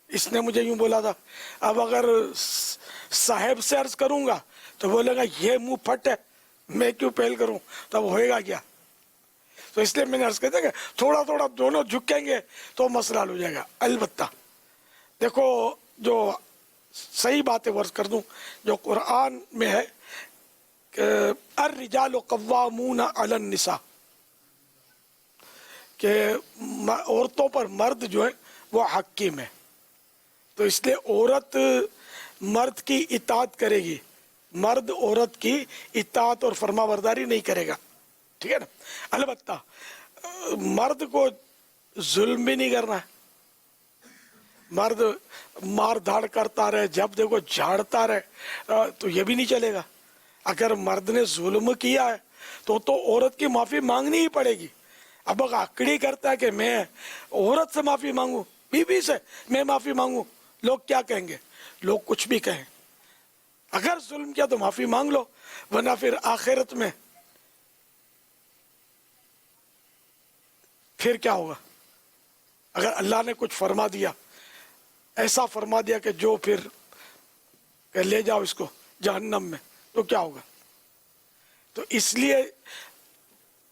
اس نے مجھے یوں بولا تھا۔ اب اگر صاحب سے عرض کروں گا تو بولے گا یہ منہ پھٹ ہے، میں کیوں پہل کروں، تب ہوئے گا کیا؟ تو اس لیے میں نے عرض کہتا کہ تھوڑا تھوڑا دونوں جھکیں گے تو مسئلہ حل ہو جائے گا۔ البتہ دیکھو جو صحیح باتیں عرض کر دوں جو قرآن میں ہے کہ الرجال قوامون علی النساء، کہ عورتوں پر مرد جو ہے وہ حاکم ہے، تو اس لیے عورت مرد کی اطاعت کرے گی، مرد عورت کی اطاعت اور فرما برداری نہیں کرے گا، ٹھیک ہے نا۔ البتہ مرد کو ظلم بھی نہیں کرنا ہے، مرد مار دھاڑ کرتا رہے، جب دیکھو جھاڑتا رہے تو یہ بھی نہیں چلے گا۔ اگر مرد نے ظلم کیا ہے تو عورت کی معافی مانگنی ہی پڑے گی۔ اب آکڑی کرتا ہے کہ میں عورت سے معافی مانگوں، بیوی سے میں معافی مانگوں، لوگ کیا کہیں گے؟ لوگ کچھ بھی کہیں، اگر ظلم کیا تو معافی مانگ لو، ورنہ پھر آخرت میں پھر کیا ہوگا؟ اگر اللہ نے کچھ فرما دیا، ایسا فرما دیا کہ جو پھر کہ لے جاؤ اس کو جہنم میں، تو کیا ہوگا؟ تو اس لیے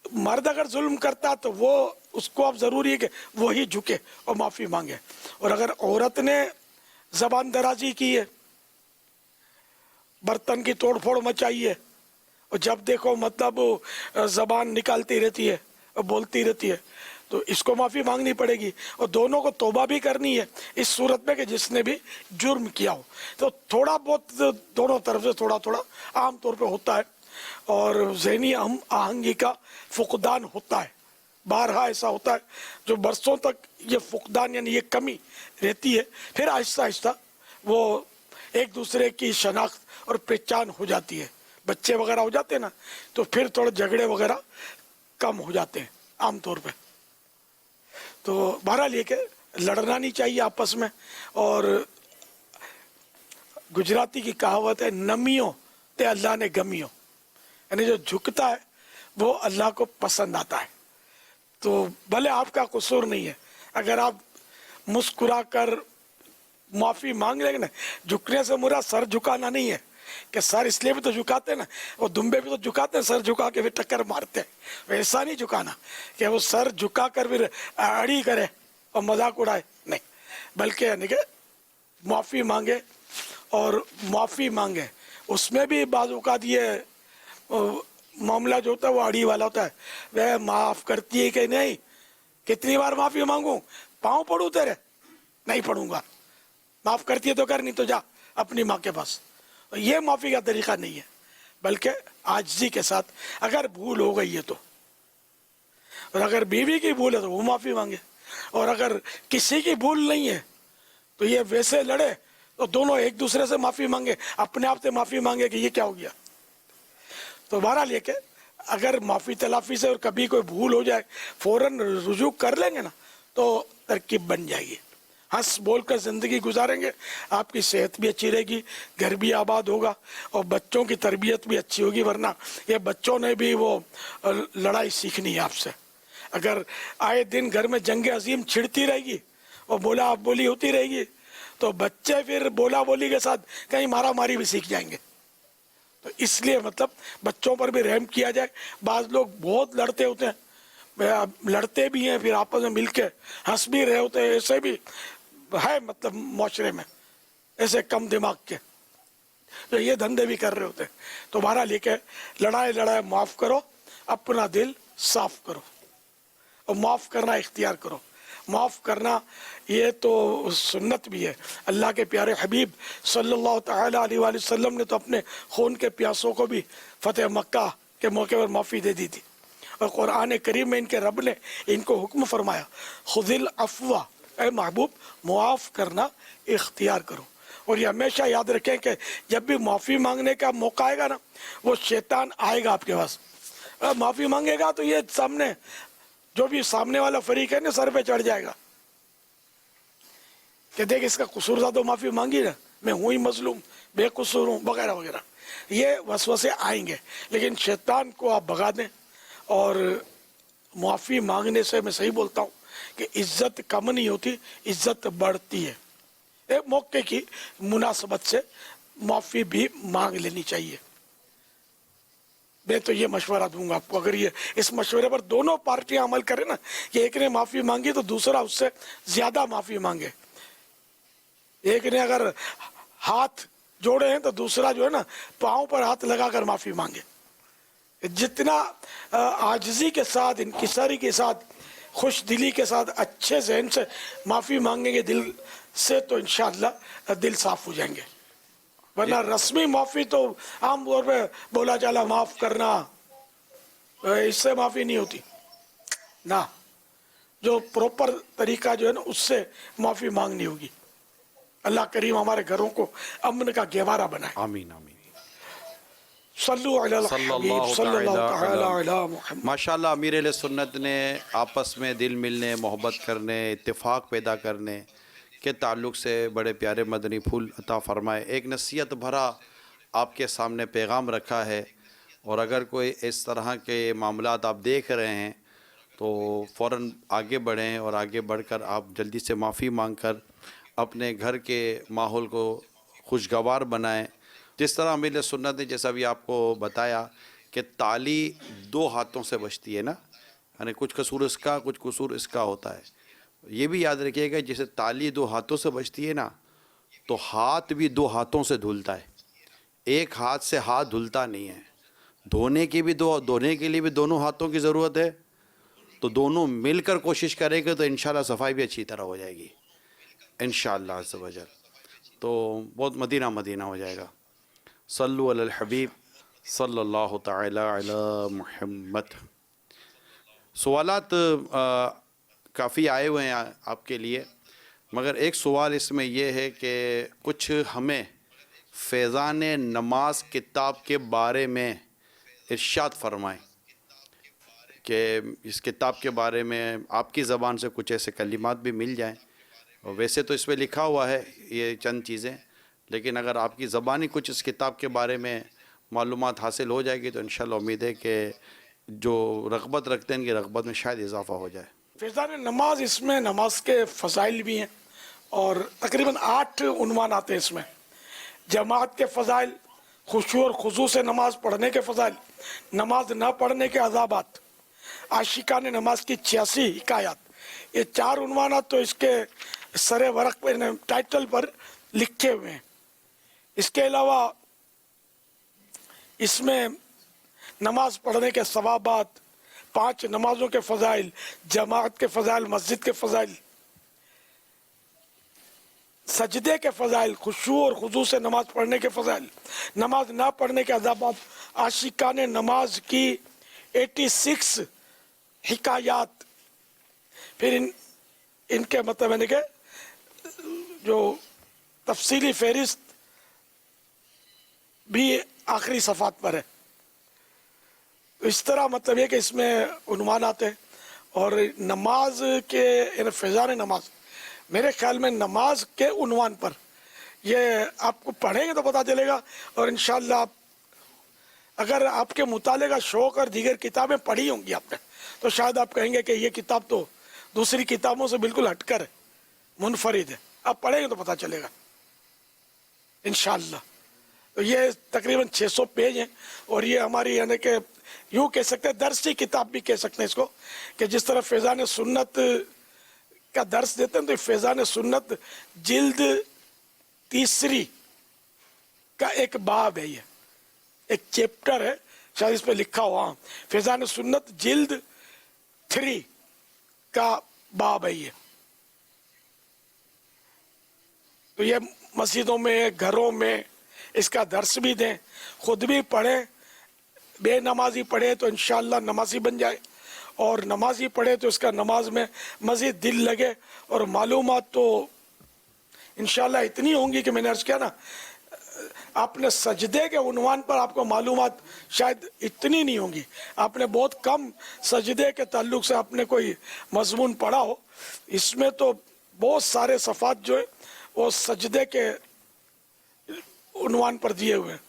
مرد اگر ظلم کرتا تو وہ اس کو اب ضروری ہے کہ وہی جھکے اور معافی مانگے. اور اگر عورت نے زبان درازی کی ہے، برتن کی توڑ پھوڑ مچائی ہے، اور جب دیکھو مطلب زبان نکالتی رہتی ہے اور بولتی رہتی ہے، تو اس کو معافی مانگنی پڑے گی. اور دونوں کو توبہ بھی کرنی ہے اس صورت میں کہ جس نے بھی جرم کیا ہو. تو تھوڑا بہت دونوں طرف سے تھوڑا تھوڑا عام طور پہ ہوتا ہے، اور ذہنی ہم آہنگی کا فقدان ہوتا ہے. بارہا ایسا ہوتا ہے جو برسوں تک یہ فقدان یعنی یہ کمی رہتی ہے، پھر آہستہ آہستہ وہ ایک دوسرے کی شناخت اور پہچان ہو جاتی ہے. بچے وغیرہ ہو جاتے ہیں نا، تو پھر تھوڑے جھگڑے وغیرہ کم ہو جاتے ہیں عام طور پہ. تو بہرحال یہ کہ لڑنا نہیں چاہیے آپس میں. اور گجراتی کی کہاوت ہے نمیوں تے اللہ نے گمیوں، یعنی جو جھکتا ہے وہ اللہ کو پسند آتا ہے. تو بھلے آپ کا قصور نہیں ہے، اگر آپ مسکرا کر معافی مانگ لیں گے نا، جھکنے سے مراد سر جھکانا نہیں ہے کہ سر اس لیے بھی تو جھکاتے ہیں نا، وہ دمبے بھی تو جھکاتے ہیں سر جھکا کے پھر ٹکر مارتے ہیں. ویسا نہیں جھکانا کہ وہ سر جھکا کر پھر اڑی کرے اور مذاق اڑائے، نہیں، بلکہ یعنی کہ معافی مانگے. اور معافی مانگے اس میں بھی بعض اوقات یہ معاملہ جو ہوتا ہے وہ اڑی والا ہوتا ہے. وہ معاف کرتی ہے کہ نہیں، کتنی بار معافی مانگوں، پاؤں پڑوں تیرے، نہیں پڑوں گا. معاف کرتی ہے تو کر، نہیں تو جا اپنی ماں کے پاس. یہ معافی کا طریقہ نہیں ہے، بلکہ عاجزی کے ساتھ اگر بھول ہو گئی ہے تو، اور اگر بیوی کی بھول ہے تو وہ معافی مانگے. اور اگر کسی کی بھول نہیں ہے تو یہ ویسے لڑے تو دونوں ایک دوسرے سے معافی مانگے، اپنے آپ سے معافی مانگے کہ یہ کیا ہو گیا. تو بہرحال یہ کہ اگر معافی تلافی سے اور کبھی کوئی بھول ہو جائے فوراً رجوع کر لیں گے نا تو ترکیب بن جائے گی. ہنس بول کر زندگی گزاریں گے، آپ کی صحت بھی اچھی رہے گی، گھر بھی آباد ہوگا، اور بچوں کی تربیت بھی اچھی ہوگی. ورنہ یہ بچوں نے بھی وہ لڑائی سیکھنی ہے آپ سے. اگر آئے دن گھر میں جنگ عظیم چھڑتی رہے گی اور بولا آپ بولی ہوتی رہے گی تو بچے پھر بولا بولی کے ساتھ کہیں مارا ماری بھی سیکھ جائیں گے. تو اس لیے مطلب بچوں پر بھی رحم کیا جائے. بعض لوگ بہت لڑتے ہوتے ہیں، لڑتے بھی ہیں، پھر آپس میں مل کے ہنس بھی رہے ہوتے ہیں. ایسے بھی ہے مطلب معاشرے میں ایسے کم دماغ کے تو یہ دھندے بھی کر رہے ہوتے ہیں. تو بہرحال یہ کہ لڑائے معاف کرو، اپنا دل صاف کرو اور معاف کرنا اختیار کرو. معاف کرنا یہ تو سنت بھی ہے. اللہ کے پیارے حبیب صلی اللہ تعالیٰ علیہ وآلہ وسلم نے تو اپنے خون کے پیاسوں کو بھی فتح مکہ کے موقع پر معافی دے دی تھی. اور قرآن کریم میں ان کے رب نے ان کو حکم فرمایا خذ العفو، اے محبوب معاف کرنا اختیار کرو. اور یہ ہمیشہ یاد رکھیں کہ جب بھی معافی مانگنے کا موقع آئے گا نا، وہ شیطان آئے گا آپ کے پاس. معافی مانگے گا تو یہ سامنے جو بھی سامنے والا فریق ہے نا سر پہ چڑھ جائے گا کہ دیکھ اس کا قصور تھا تو معافی مانگی نا، میں ہوں ہی مظلوم، بے قصور ہوں، وغیرہ وغیرہ. یہ وسوسے آئیں گے، لیکن شیطان کو آپ بھگا دیں. اور معافی مانگنے سے میں صحیح بولتا ہوں کہ عزت کم نہیں ہوتی، عزت بڑھتی ہے. ایک موقع کی مناسبت سے معافی بھی مانگ لینی چاہیے. میں تو یہ مشورہ دوں گا آپ کو، اگر یہ اس مشورے پر دونوں پارٹیاں عمل کریں نا کہ ایک نے معافی مانگی تو دوسرا اس سے زیادہ معافی مانگے. ایک نے اگر ہاتھ جوڑے ہیں تو دوسرا جو ہے نا پاؤں پر ہاتھ لگا کر معافی مانگے. جتنا عاجزی کے ساتھ، انکساری کے ساتھ، خوش دلی کے ساتھ، اچھے ذہن سے معافی مانگیں گے دل سے تو انشاءاللہ دل صاف ہو جائیں گے. ورنہ رسمی معافی تو عام طور پہ بولا چالا معاف کرنا، اس سے معافی نہیں ہوتی نا. جو پروپر طریقہ جو ہے نا اس سے معافی مانگنی ہوگی. اللہ کریم ہمارے گھروں کو امن کا گہوارہ بنائے. آمین آمین. صلو علی الحبیب صلی اللہ تعالی علی محمد. ماشاءاللہ امیر اہل سنت نے آپس میں دل ملنے، محبت کرنے، اتفاق پیدا کرنے کے تعلق سے بڑے پیارے مدنی پھول عطا فرمائے. ایک نصیحت بھرا آپ کے سامنے پیغام رکھا ہے، اور اگر کوئی اس طرح کے معاملات آپ دیکھ رہے ہیں تو فوراً آگے بڑھیں، اور آگے بڑھ کر آپ جلدی سے معافی مانگ کر اپنے گھر کے ماحول کو خوشگوار بنائیں. جس طرح اہل سنت نے جیسا بھی آپ کو بتایا کہ تالی دو ہاتھوں سے بجتی ہے نا, یعنی کچھ قصور اس کا کچھ قصور اس کا ہوتا ہے. یہ بھی یاد رکھیے گا جیسے تالی دو ہاتھوں سے بجتی ہے نا, تو ہاتھ بھی دو ہاتھوں سے دھلتا ہے, ایک ہاتھ سے ہاتھ دھلتا نہیں ہے. دھونے کے لیے بھی دونوں ہاتھوں کی ضرورت ہے, تو دونوں مل کر کوشش کریں گے تو انشاءاللہ صفائی بھی اچھی طرح ہو جائے گی انشاءاللہ عز و جل. تو بہت مدینہ مدینہ ہو جائے گا. صلو علی الحبیب صلی اللہ تعالی علی محمد. سوالات کافی آئے ہوئے ہیں آپ کے لیے, مگر ایک سوال اس میں یہ ہے کہ کچھ ہمیں فیضان نماز کتاب کے بارے میں ارشاد فرمائیں کہ اس کتاب کے بارے میں آپ کی زبان سے کچھ ایسے کلمات بھی مل جائیں. اور ویسے تو اس پہ لکھا ہوا ہے یہ چند چیزیں, لیکن اگر آپ کی زبانی کچھ اس کتاب کے بارے میں معلومات حاصل ہو جائے گی تو انشاءاللہ امید ہے کہ جو رغبت رکھتے ہیں ان کی رغبت میں شاید اضافہ ہو جائے. فیضان نماز, اس میں نماز کے فضائل بھی ہیں اور تقریباً 8 عنوان آتے ہیں اس میں. جماعت کے فضائل, خشوع اور خضوع سے نماز پڑھنے کے فضائل, نماز نہ پڑھنے کے عذابات, عاشقان نماز کی 86 حکایات. یہ 4 عنوانات تو اس کے سر ورق پر ٹائٹل پر لکھے ہوئے ہیں. اس کے علاوہ اس میں نماز پڑھنے کے ثوابات, 5 نمازوں کے فضائل, جماعت کے فضائل, مسجد کے فضائل, سجدے کے فضائل, خشوع اور خضوع سے نماز پڑھنے کے فضائل, نماز نہ پڑھنے کے عذابات, عاشقان نماز کی 86 حکایات. پھر ان کے مطلب ہے کہ جو تفصیلی فہرست بھی آخری صفحات پر ہے. اس طرح مطلب یہ کہ اس میں عنوانات ہیں. اور نماز کے فیضان نماز, میرے خیال میں نماز کے عنوان پر یہ آپ کو پڑھیں گے تو پتہ چلے گا. اور انشاءاللہ اگر آپ کے مطالعے کا شوق اور دیگر کتابیں پڑھی ہوں گی آپ نے تو شاید آپ کہیں گے کہ یہ کتاب تو دوسری کتابوں سے بالکل ہٹ کر منفرد ہے. آپ پڑھیں گے تو پتہ چلے گا انشاءاللہ. تو یہ تقریباً 600 پیج ہیں اور یہ ہماری یعنی کہ یوں کہہ سکتے ہیں درسی کتاب بھی کہہ سکتے ہیں اس کو, کہ جس طرح فیضان سنت کا درس دیتے ہیں تو فیضان سنت جلد 3 کا ایک باب ہے, یہ ایک چیپٹر ہے, شاید اس پہ لکھا ہوا فیضان سنت جلد 3 کا باب ہے یہ. تو یہ مسجدوں میں, گھروں میں اس کا درس بھی دیں, خود بھی پڑھیں, بے نمازی پڑھے تو انشاءاللہ نمازی بن جائے, اور نمازی پڑھے تو اس کا نماز میں مزید دل لگے. اور معلومات تو انشاءاللہ اتنی ہوں گی کہ میں نے عرض کیا نا, آپ نے سجدے کے عنوان پر آپ کو معلومات شاید اتنی نہیں ہوں گی. آپ نے بہت کم سجدے کے تعلق سے آپ نے کوئی مضمون پڑھا ہو. اس میں تو بہت سارے صفحات جو ہے وہ سجدے کے عنوان پر دیے ہوئے ہیں.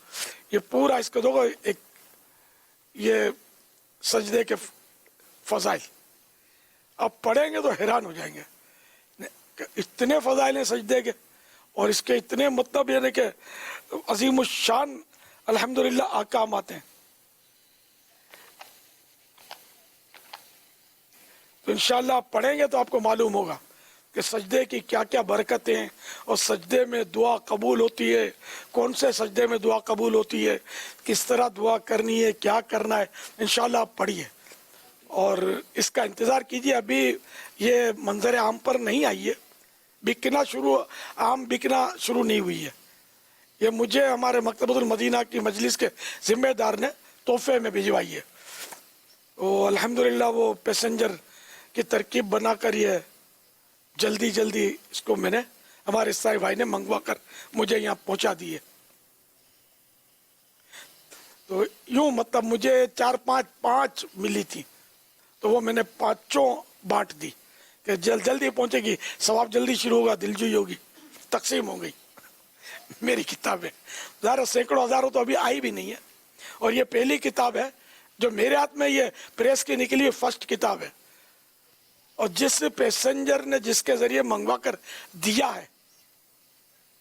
یہ پورا اس کو دو ایک یہ سجدے کے فضائل, آپ پڑھیں گے تو حیران ہو جائیں گے کہ اتنے فضائل ہیں سجدے کے, اور اس کے اتنے مطلب یعنی کہ عظیم الشان الحمدللہ احکامات ہیں. تو انشاءاللہ آپ پڑھیں گے تو آپ کو معلوم ہوگا کہ سجدے کی کیا کیا برکتیں ہیں, اور سجدے میں دعا قبول ہوتی ہے, کون سے سجدے میں دعا قبول ہوتی ہے, کس طرح دعا کرنی ہے, کیا کرنا ہے. انشاءاللہ آپ پڑھیے اور اس کا انتظار کیجیے. ابھی یہ منظر عام پر نہیں آئی ہے, بکنا شروع نہیں ہوئی ہے. یہ مجھے ہمارے مکتبۃ المدینہ کی مجلس کے ذمہ دار نے تحفے میں بھجوائی ہے. وہ الحمدللہ وہ پیسنجر کی ترکیب بنا کر یہ جلدی اس کو میں نے ہمارے سائے بھائی نے منگوا کر مجھے یہاں پہنچا دیے. تو یوں مطلب مجھے 4-5 ملی تھی, تو وہ میں نے 5 بانٹ دی کہ جلدی پہنچے گی, ثواب جلدی شروع ہوگا, دلجوئی ہوگی, تقسیم ہو گئی میری کتابیں. ظاہر سینکڑوں ہزاروں تو ابھی آئی بھی نہیں ہے, اور یہ پہلی کتاب ہے جو میرے ہاتھ میں یہ پریس کی نکلی فرسٹ کتاب ہے. اور جس پیسنجر نے جس کے ذریعے منگوا کر دیا ہے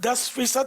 10%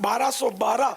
1212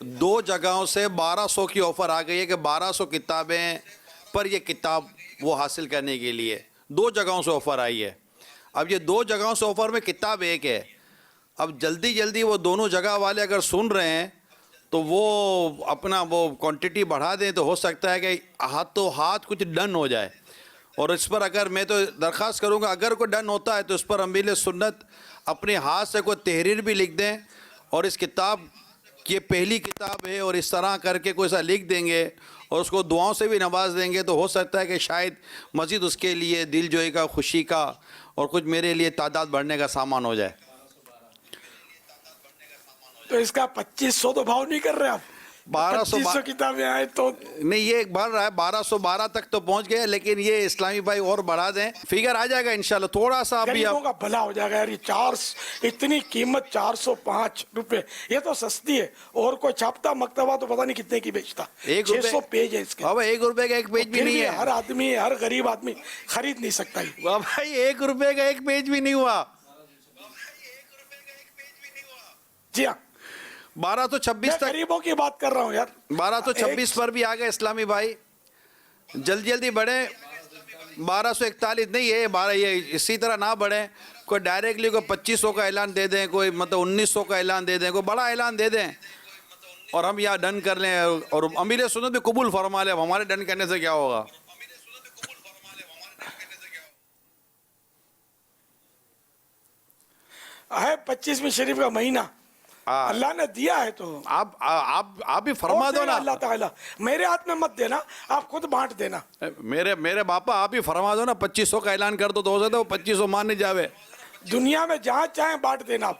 دو جگہوں سے 1200 کی آفر آ گئی ہے کہ 1200 کتابیں پر یہ کتاب وہ حاصل کرنے کے لیے 2 جگہوں سے آفر آئی ہے. اب یہ 2 جگہوں سے آفر میں کتاب ایک ہے. اب جلدی جلدی وہ دونوں جگہ والے اگر سن رہے ہیں تو وہ اپنا وہ کوانٹٹی بڑھا دیں تو ہو سکتا ہے کہ ہاتھوں ہاتھ کچھ ڈن ہو جائے. اور اس پر اگر میں تو درخواست کروں گا اگر کوئی ڈن ہوتا ہے تو اس پر امیر سنت اپنے ہاتھ سے کوئی تحریر بھی لکھ دیں اور اس کتاب یہ پہلی کتاب ہے اور اس طرح کر کے کوئی سا لکھ دیں گے اور اس کو دعاؤں سے بھی نواز دیں گے تو ہو سکتا ہے کہ شاید مزید اس کے لیے دل جوئی کا خوشی کا اور کچھ میرے لیے تعداد بڑھنے کا سامان ہو جائے. تو اس کا 2500 تو بھاؤ نہیں کر رہے آپ؟ 2500 کتابیں آئے تو نہیں یہ بڑھ رہا ہے 1212 تک تو پہنچ گئے لیکن یہ اسلامی بھائی اور بڑھا دیں فگر آ جائے گا انشاءاللہ تھوڑا سا ابھی غریبوں کا بھلا ہو جائے گا. یار یہ اتنی قیمت 405 روپے یہ تو سستی ہے اور کوئی چھاپتا مکتبہ تو پتہ نہیں کتنے کی بیچتا. 600 پیج ہے اس کے. اب 1 روپے کا ایک پیج بھی نہیں ہے. ہر آدمی ہر غریب آدمی خرید نہیں سکتا. بھائی 1 روپے کا ایک پیج بھی نہیں ہوا. جی ہاں 1226 تک غریبوں کی بات کر رہا ہوں یار. 1226 پر بھی آ گئے اسلامی بھائی جلدی جلدی بڑھیں. 1241 نہیں ہے یہ اسی طرح نہ بڑھیں. کوئی ڈائریکٹلی کوئی 2500 کا اعلان دے دیں کوئی مطلب 1900 کا اعلان دے دیں کوئی بڑا اعلان دے دیں اور ہم یہاں ڈن کر لیں اور امیر سنت بھی قبول فرما لیں. ہمارے ڈن کرنے سے کیا ہوگا. ہے 25ویں شریف کا مہینہ اللہ نے دیا ہے تو آپ بھی فرما دو نا. اللہ تعالیٰ میرے ہاتھ میں مت دینا آپ خود بانٹ دینا. میرے باپا آپ ہی فرما دو نا 2500 کا اعلان کر دو تو ہو سکتا ہے وہ 2500 مان نہیں جاوے. دنیا میں جہاں چاہیں بانٹ دینا آپ.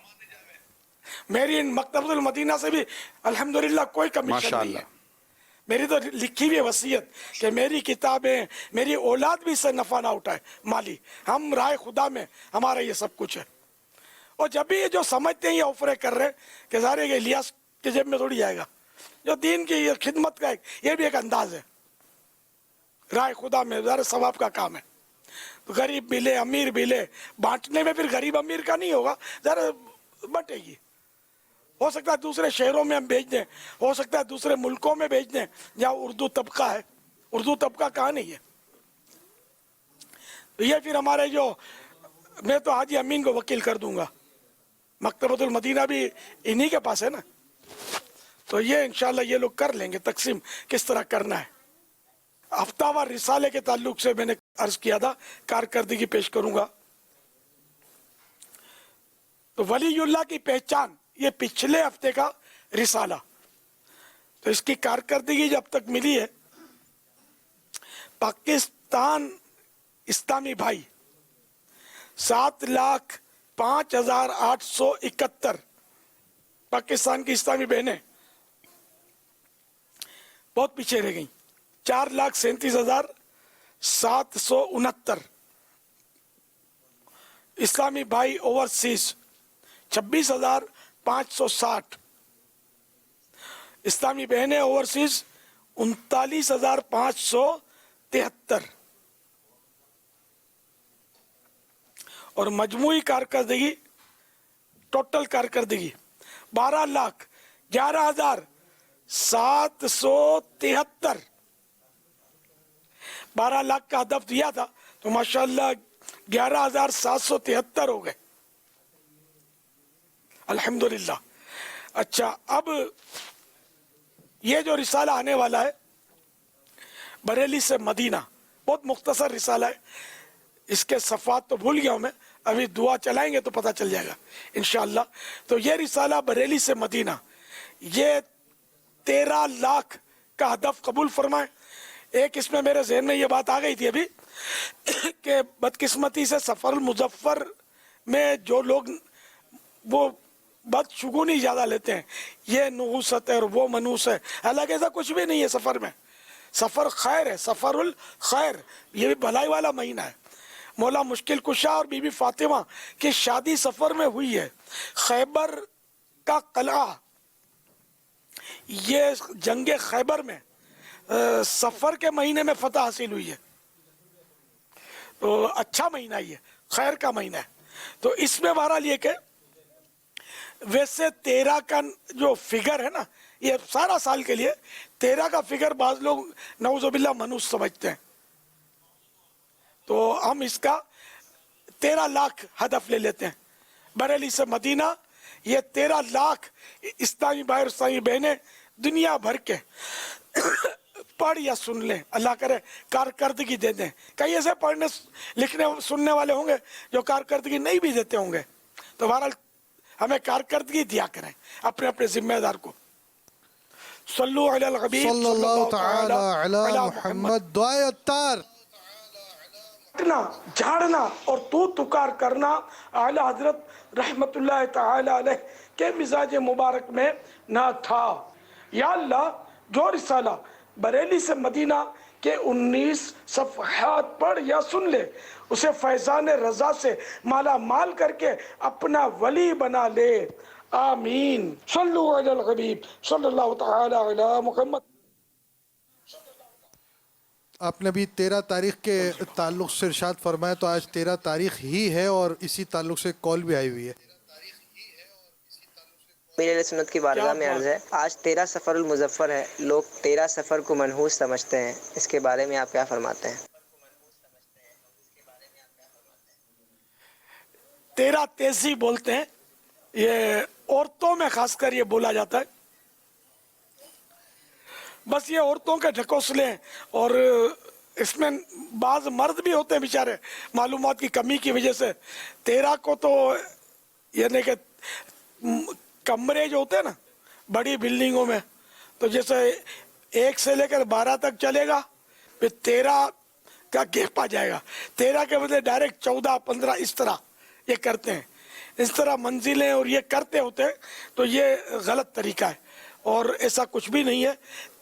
میری مکتبۃ المدینہ سے بھی الحمدللہ کوئی کمیشن نہیں ہے. میری تو لکھی ہوئی وصیت کہ میری کتابیں میری اولاد بھی اس سے نفع نہ اٹھائے مالی. ہم رائے خدا میں ہمارا یہ سب کچھ ہے. اور جب بھی یہ جو سمجھتے ہیں یہ آفریں کر رہے کہ ظاہر ہے الیاس کے جیب میں تھوڑی جائے گا. جو دین کی یہ خدمت کا یہ بھی ایک انداز ہے. رائے خدا میں ظاہر ثواب کا کام ہے. غریب ملے امیر ملے بانٹنے میں پھر غریب امیر کا نہیں ہوگا ظاہر بٹے گی. ہو سکتا ہے دوسرے شہروں میں ہم بھیج دیں ہو سکتا ہے دوسرے ملکوں میں بھیج دیں جہاں اردو طبقہ ہے. اردو طبقہ کہاں نہیں ہے. تو یہ پھر ہمارے جو میں تو حاجی امین کو وکیل کر دوں گا. مکتبۃ المدینہ بھی انہی کے پاس ہے نا. تو یہ انشاءاللہ یہ لوگ کر لیں گے تقسیم کس طرح کرنا ہے. ہفتہ وار رسالے کے تعلق سے میں نے عرض کیا تھا کارکردگی پیش کروں گا. تو ولی اللہ کی پہچان یہ پچھلے ہفتے کا رسالہ. تو اس کی کارکردگی جب تک ملی ہے پاکستان اسلامی بھائی 7,05,871 پاکستان کی اسلامی بہنیں بہت پیچھے رہ گئیں. 4,37,769 اسلامی بھائی اوورسیز 26,560 اسلامی بہنیں اوورسیز 39,573 اور مجموعی کارکردگی ٹوٹل کارکردگی 12,11,773 12 لاکھ کا ہدف دیا تھا تو ماشاءاللہ 11,773 ہو گئے الحمدللہ. اچھا اب یہ جو رسالہ آنے والا ہے بریلی سے مدینہ بہت مختصر رسالہ ہے. اس کے صفحات تو بھول گیا ہوں میں ابھی دعا چلائیں گے تو پتہ چل جائے گا انشاءاللہ. تو یہ رسالہ بریلی سے مدینہ یہ 13 لاکھ کا ہدف قبول فرمائے. ایک اس میں میرے ذہن میں یہ بات آ گئی تھی ابھی کہ بدقسمتی سے سفر المظفر میں جو لوگ وہ بدشگونی زیادہ لیتے ہیں یہ نحوست ہے اور وہ منوس ہے. حالانکہ ایسا کچھ بھی نہیں ہے. سفر میں سفر خیر ہے. سفر الخیر یہ بھی بھلائی والا مہینہ ہے. مولا مشکل کشا اور بی بی فاطمہ کی شادی سفر میں ہوئی ہے. خیبر کا قلعہ یہ جنگ خیبر میں سفر کے مہینے میں فتح حاصل ہوئی ہے. تو اچھا مہینہ یہ خیر کا مہینہ ہے. تو اس میں بہرحال یہ کہ ویسے 13 کا جو فگر ہے نا یہ سارا سال کے لیے 13 کا فگر بعض لوگ نعوذ باللہ منوس سمجھتے ہیں، تو ہم اس کا 13 لاکھ ہدف لے لیتے ہیں۔ بریلی سے مدینہ یہ 13 لاکھ اسلامی بھائی اور اسلامی بہنیں دنیا بھر کے پڑھ یا سن لیں، اللہ کرے کارکردگی دے دیں۔ کئی ایسے پڑھنے لکھنے سننے والے ہوں گے جو کارکردگی نہیں بھی دیتے ہوں گے، تو بہرحال ہمیں کارکردگی دیا کریں اپنے اپنے ذمہ دار کو۔ صلو علی الحبیب صلی اللہ تعالی علی محمد۔ دعائے اتار، جھاڑنا اور تو تکار کرنا اعلیٰ حضرت رحمت اللہ تعالی علیہ کے مزاج مبارک میں نہ تھا۔ یا اللہ، جو رسالہ بریلی سے مدینہ کے 19 صفحات پڑھ یا سن لے اسے فیضان رضا سے مالا مال کر کے اپنا ولی بنا لے، آمین۔ صلو علی الحبیب صلی اللہ تعالی علی محمد۔ آپ نے بھی 13 تاریخ کے تعلق سے ارشاد فرمایا، تو آج 13 تاریخ ہی ہے اور اسی تعلق سے کال بھی آئی ہوئی ہے۔ میرے علیہ سنت کی بارگاہ میں عرض ہے، آج 13 سفر المظفر ہے، لوگ 13 سفر کو منحوس سمجھتے ہیں، اس کے بارے میں آپ کیا فرماتے ہیں؟ 13 تیزی بولتے ہیں، یہ عورتوں میں خاص کر یہ بولا جاتا ہے، بس یہ عورتوں کے ڈھکوسلے ہیں، اور اس میں بعض مرد بھی ہوتے ہیں بیچارے معلومات کی کمی کی وجہ سے۔ 13 کو تو یعنی کہ کمرے جو ہوتے ہیں نا بڑی بلڈنگوں میں، تو جیسے 1 سے لے کر 12 تک چلے گا، پھر 13 کا گیپ آ جائے گا، 13 کے بدلے ڈائریکٹ 14 15 اس طرح یہ کرتے ہیں، اس طرح منزلیں اور یہ کرتے ہوتے ہیں، تو یہ غلط طریقہ ہے اور ایسا کچھ بھی نہیں ہے۔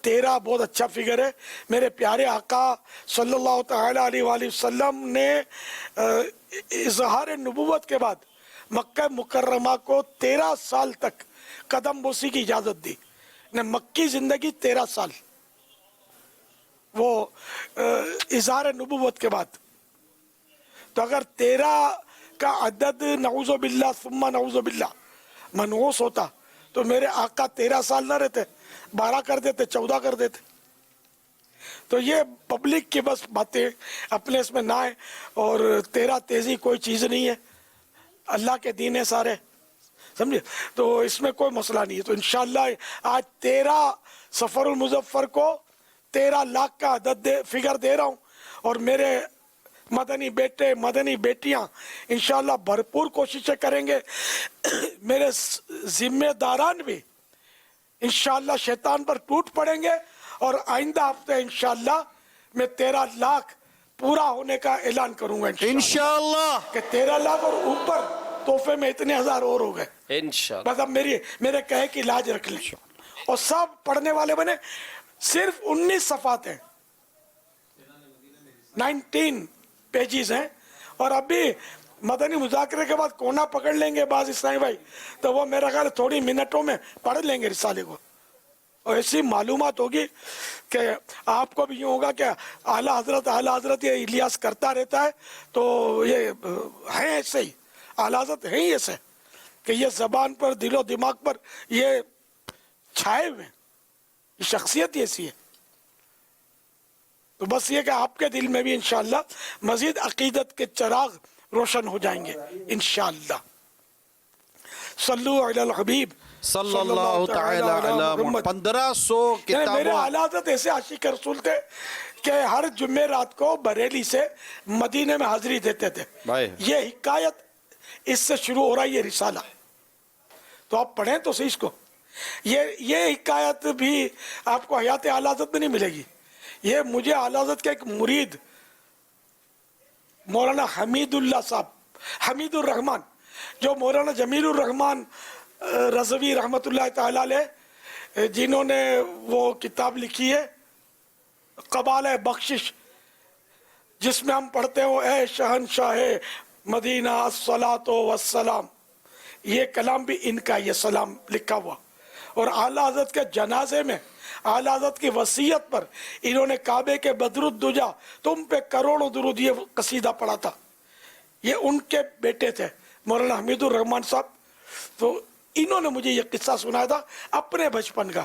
13 بہت اچھا فگر ہے۔ میرے پیارے آقا صلی اللہ تعالی علیہ وآلہ وسلم نے اظہار نبوت کے بعد مکہ مکرمہ کو 13 سال تک قدم بوسی کی اجازت دی، مکی زندگی 13 سال، وہ اظہار نبوت کے بعد۔ تو اگر 13 کا عدد نعوذ باللہ ثم نعوذ باللہ منحوس ہوتا تو میرے آقا 13 سال نہ رہتے، 12 کر دیتے، 14 کر دیتے۔ تو یہ پبلک کی بس باتیں اپنے اس میں نہ آئے، اور 13 تیزی کوئی چیز نہیں ہے، اللہ کے دین ہے سارے، سمجھے؟ تو اس میں کوئی مسئلہ نہیں ہے۔ تو انشاءاللہ آج 13 سفر المظفر کو 13 لاکھ کا عدد فگر دے رہا ہوں، اور میرے مدنی بیٹے مدنی بیٹیاں انشاءاللہ بھرپور کوششیں کریں گے، میرے ذمہ داران بھی انشاءاللہ شیطان پر ٹوٹ پڑیں گے، اور آئندہ ہفتے انشاءاللہ میں 13 لاکھ پورا ہونے کا اعلان کروں گا انشاءاللہ، کہ 13 لاکھ اور اوپر تحفے میں اتنے ہزار اور ہو گئے انشاءاللہ۔ بس اب میرے کہے کی لاج رکھ لیں، اور سب پڑھنے والے بنے۔ صرف 19 صفحات ہیں، 19 پیجز ہیں، اور ابھی مدنی مذاکرے کے بعد کونا پکڑ لیں گے بعض اسلامی بھائی، تو وہ میرا خیال تھوڑی منٹوں میں پڑھ لیں گے رسالے کو، اور ایسی معلومات ہوگی کہ آپ کو بھی یوں ہوگا کہ اعلیٰ حضرت یہ الیاس کرتا رہتا ہے، تو یہ ہیں ایسے ہی، اعلیٰ حضرت ہیں ہی ایسے کہ یہ زبان پر دل و دماغ پر یہ چھائے ہوئے ہیں، یہ شخصیت ہی ایسی ہے۔ تو بس یہ کہ آپ کے دل میں بھی انشاءاللہ مزید عقیدت کے چراغ روشن ہو جائیں گے انشاءاللہ۔ صلو علی الحبیب صلی اللہ تعالی علی محمد۔ 1500 میرے کتابوں، اعلیٰ حضرت ایسے عاشق رسول تھے کہ ہر جمعرات کو بریلی سے مدینے میں حاضری دیتے تھے۔ یہ حکایت اس سے شروع ہو رہا ہے، یہ رسالہ تو آپ پڑھیں تو صحیح اس کو۔ یہ حکایت بھی آپ کو حیات اعلیٰ حضرت میں نہیں ملے گی، یہ مجھے اعلیٰ حضرت کا ایک مرید مولانا حمید اللہ صاحب، حمید الرحمن، جو مولانا جمیل الرحمن رضوی رحمت اللہ تعالی علیہ جنہوں نے وہ کتاب لکھی ہے قبالہ بخشش، جس میں ہم پڑھتے ہیں اے شہنشاہ مدینہ الصلاۃ والسلام، یہ کلام بھی ان کا، یہ سلام لکھا ہوا، اور اعلیٰ حضرت کے جنازے میں اعلیٰ حضرت کی وصیت پر انہوں نے کعبے کے بدر الدجا تم پہ کروڑوں درود یہ قصیدہ پڑھا تھا۔ یہ ان کے بیٹے تھے مولانا حمید الرحمن صاحب، تو انہوں نے مجھے یہ قصہ سنایا تھا اپنے بچپن کا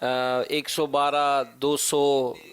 112, 200,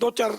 2-4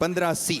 15C।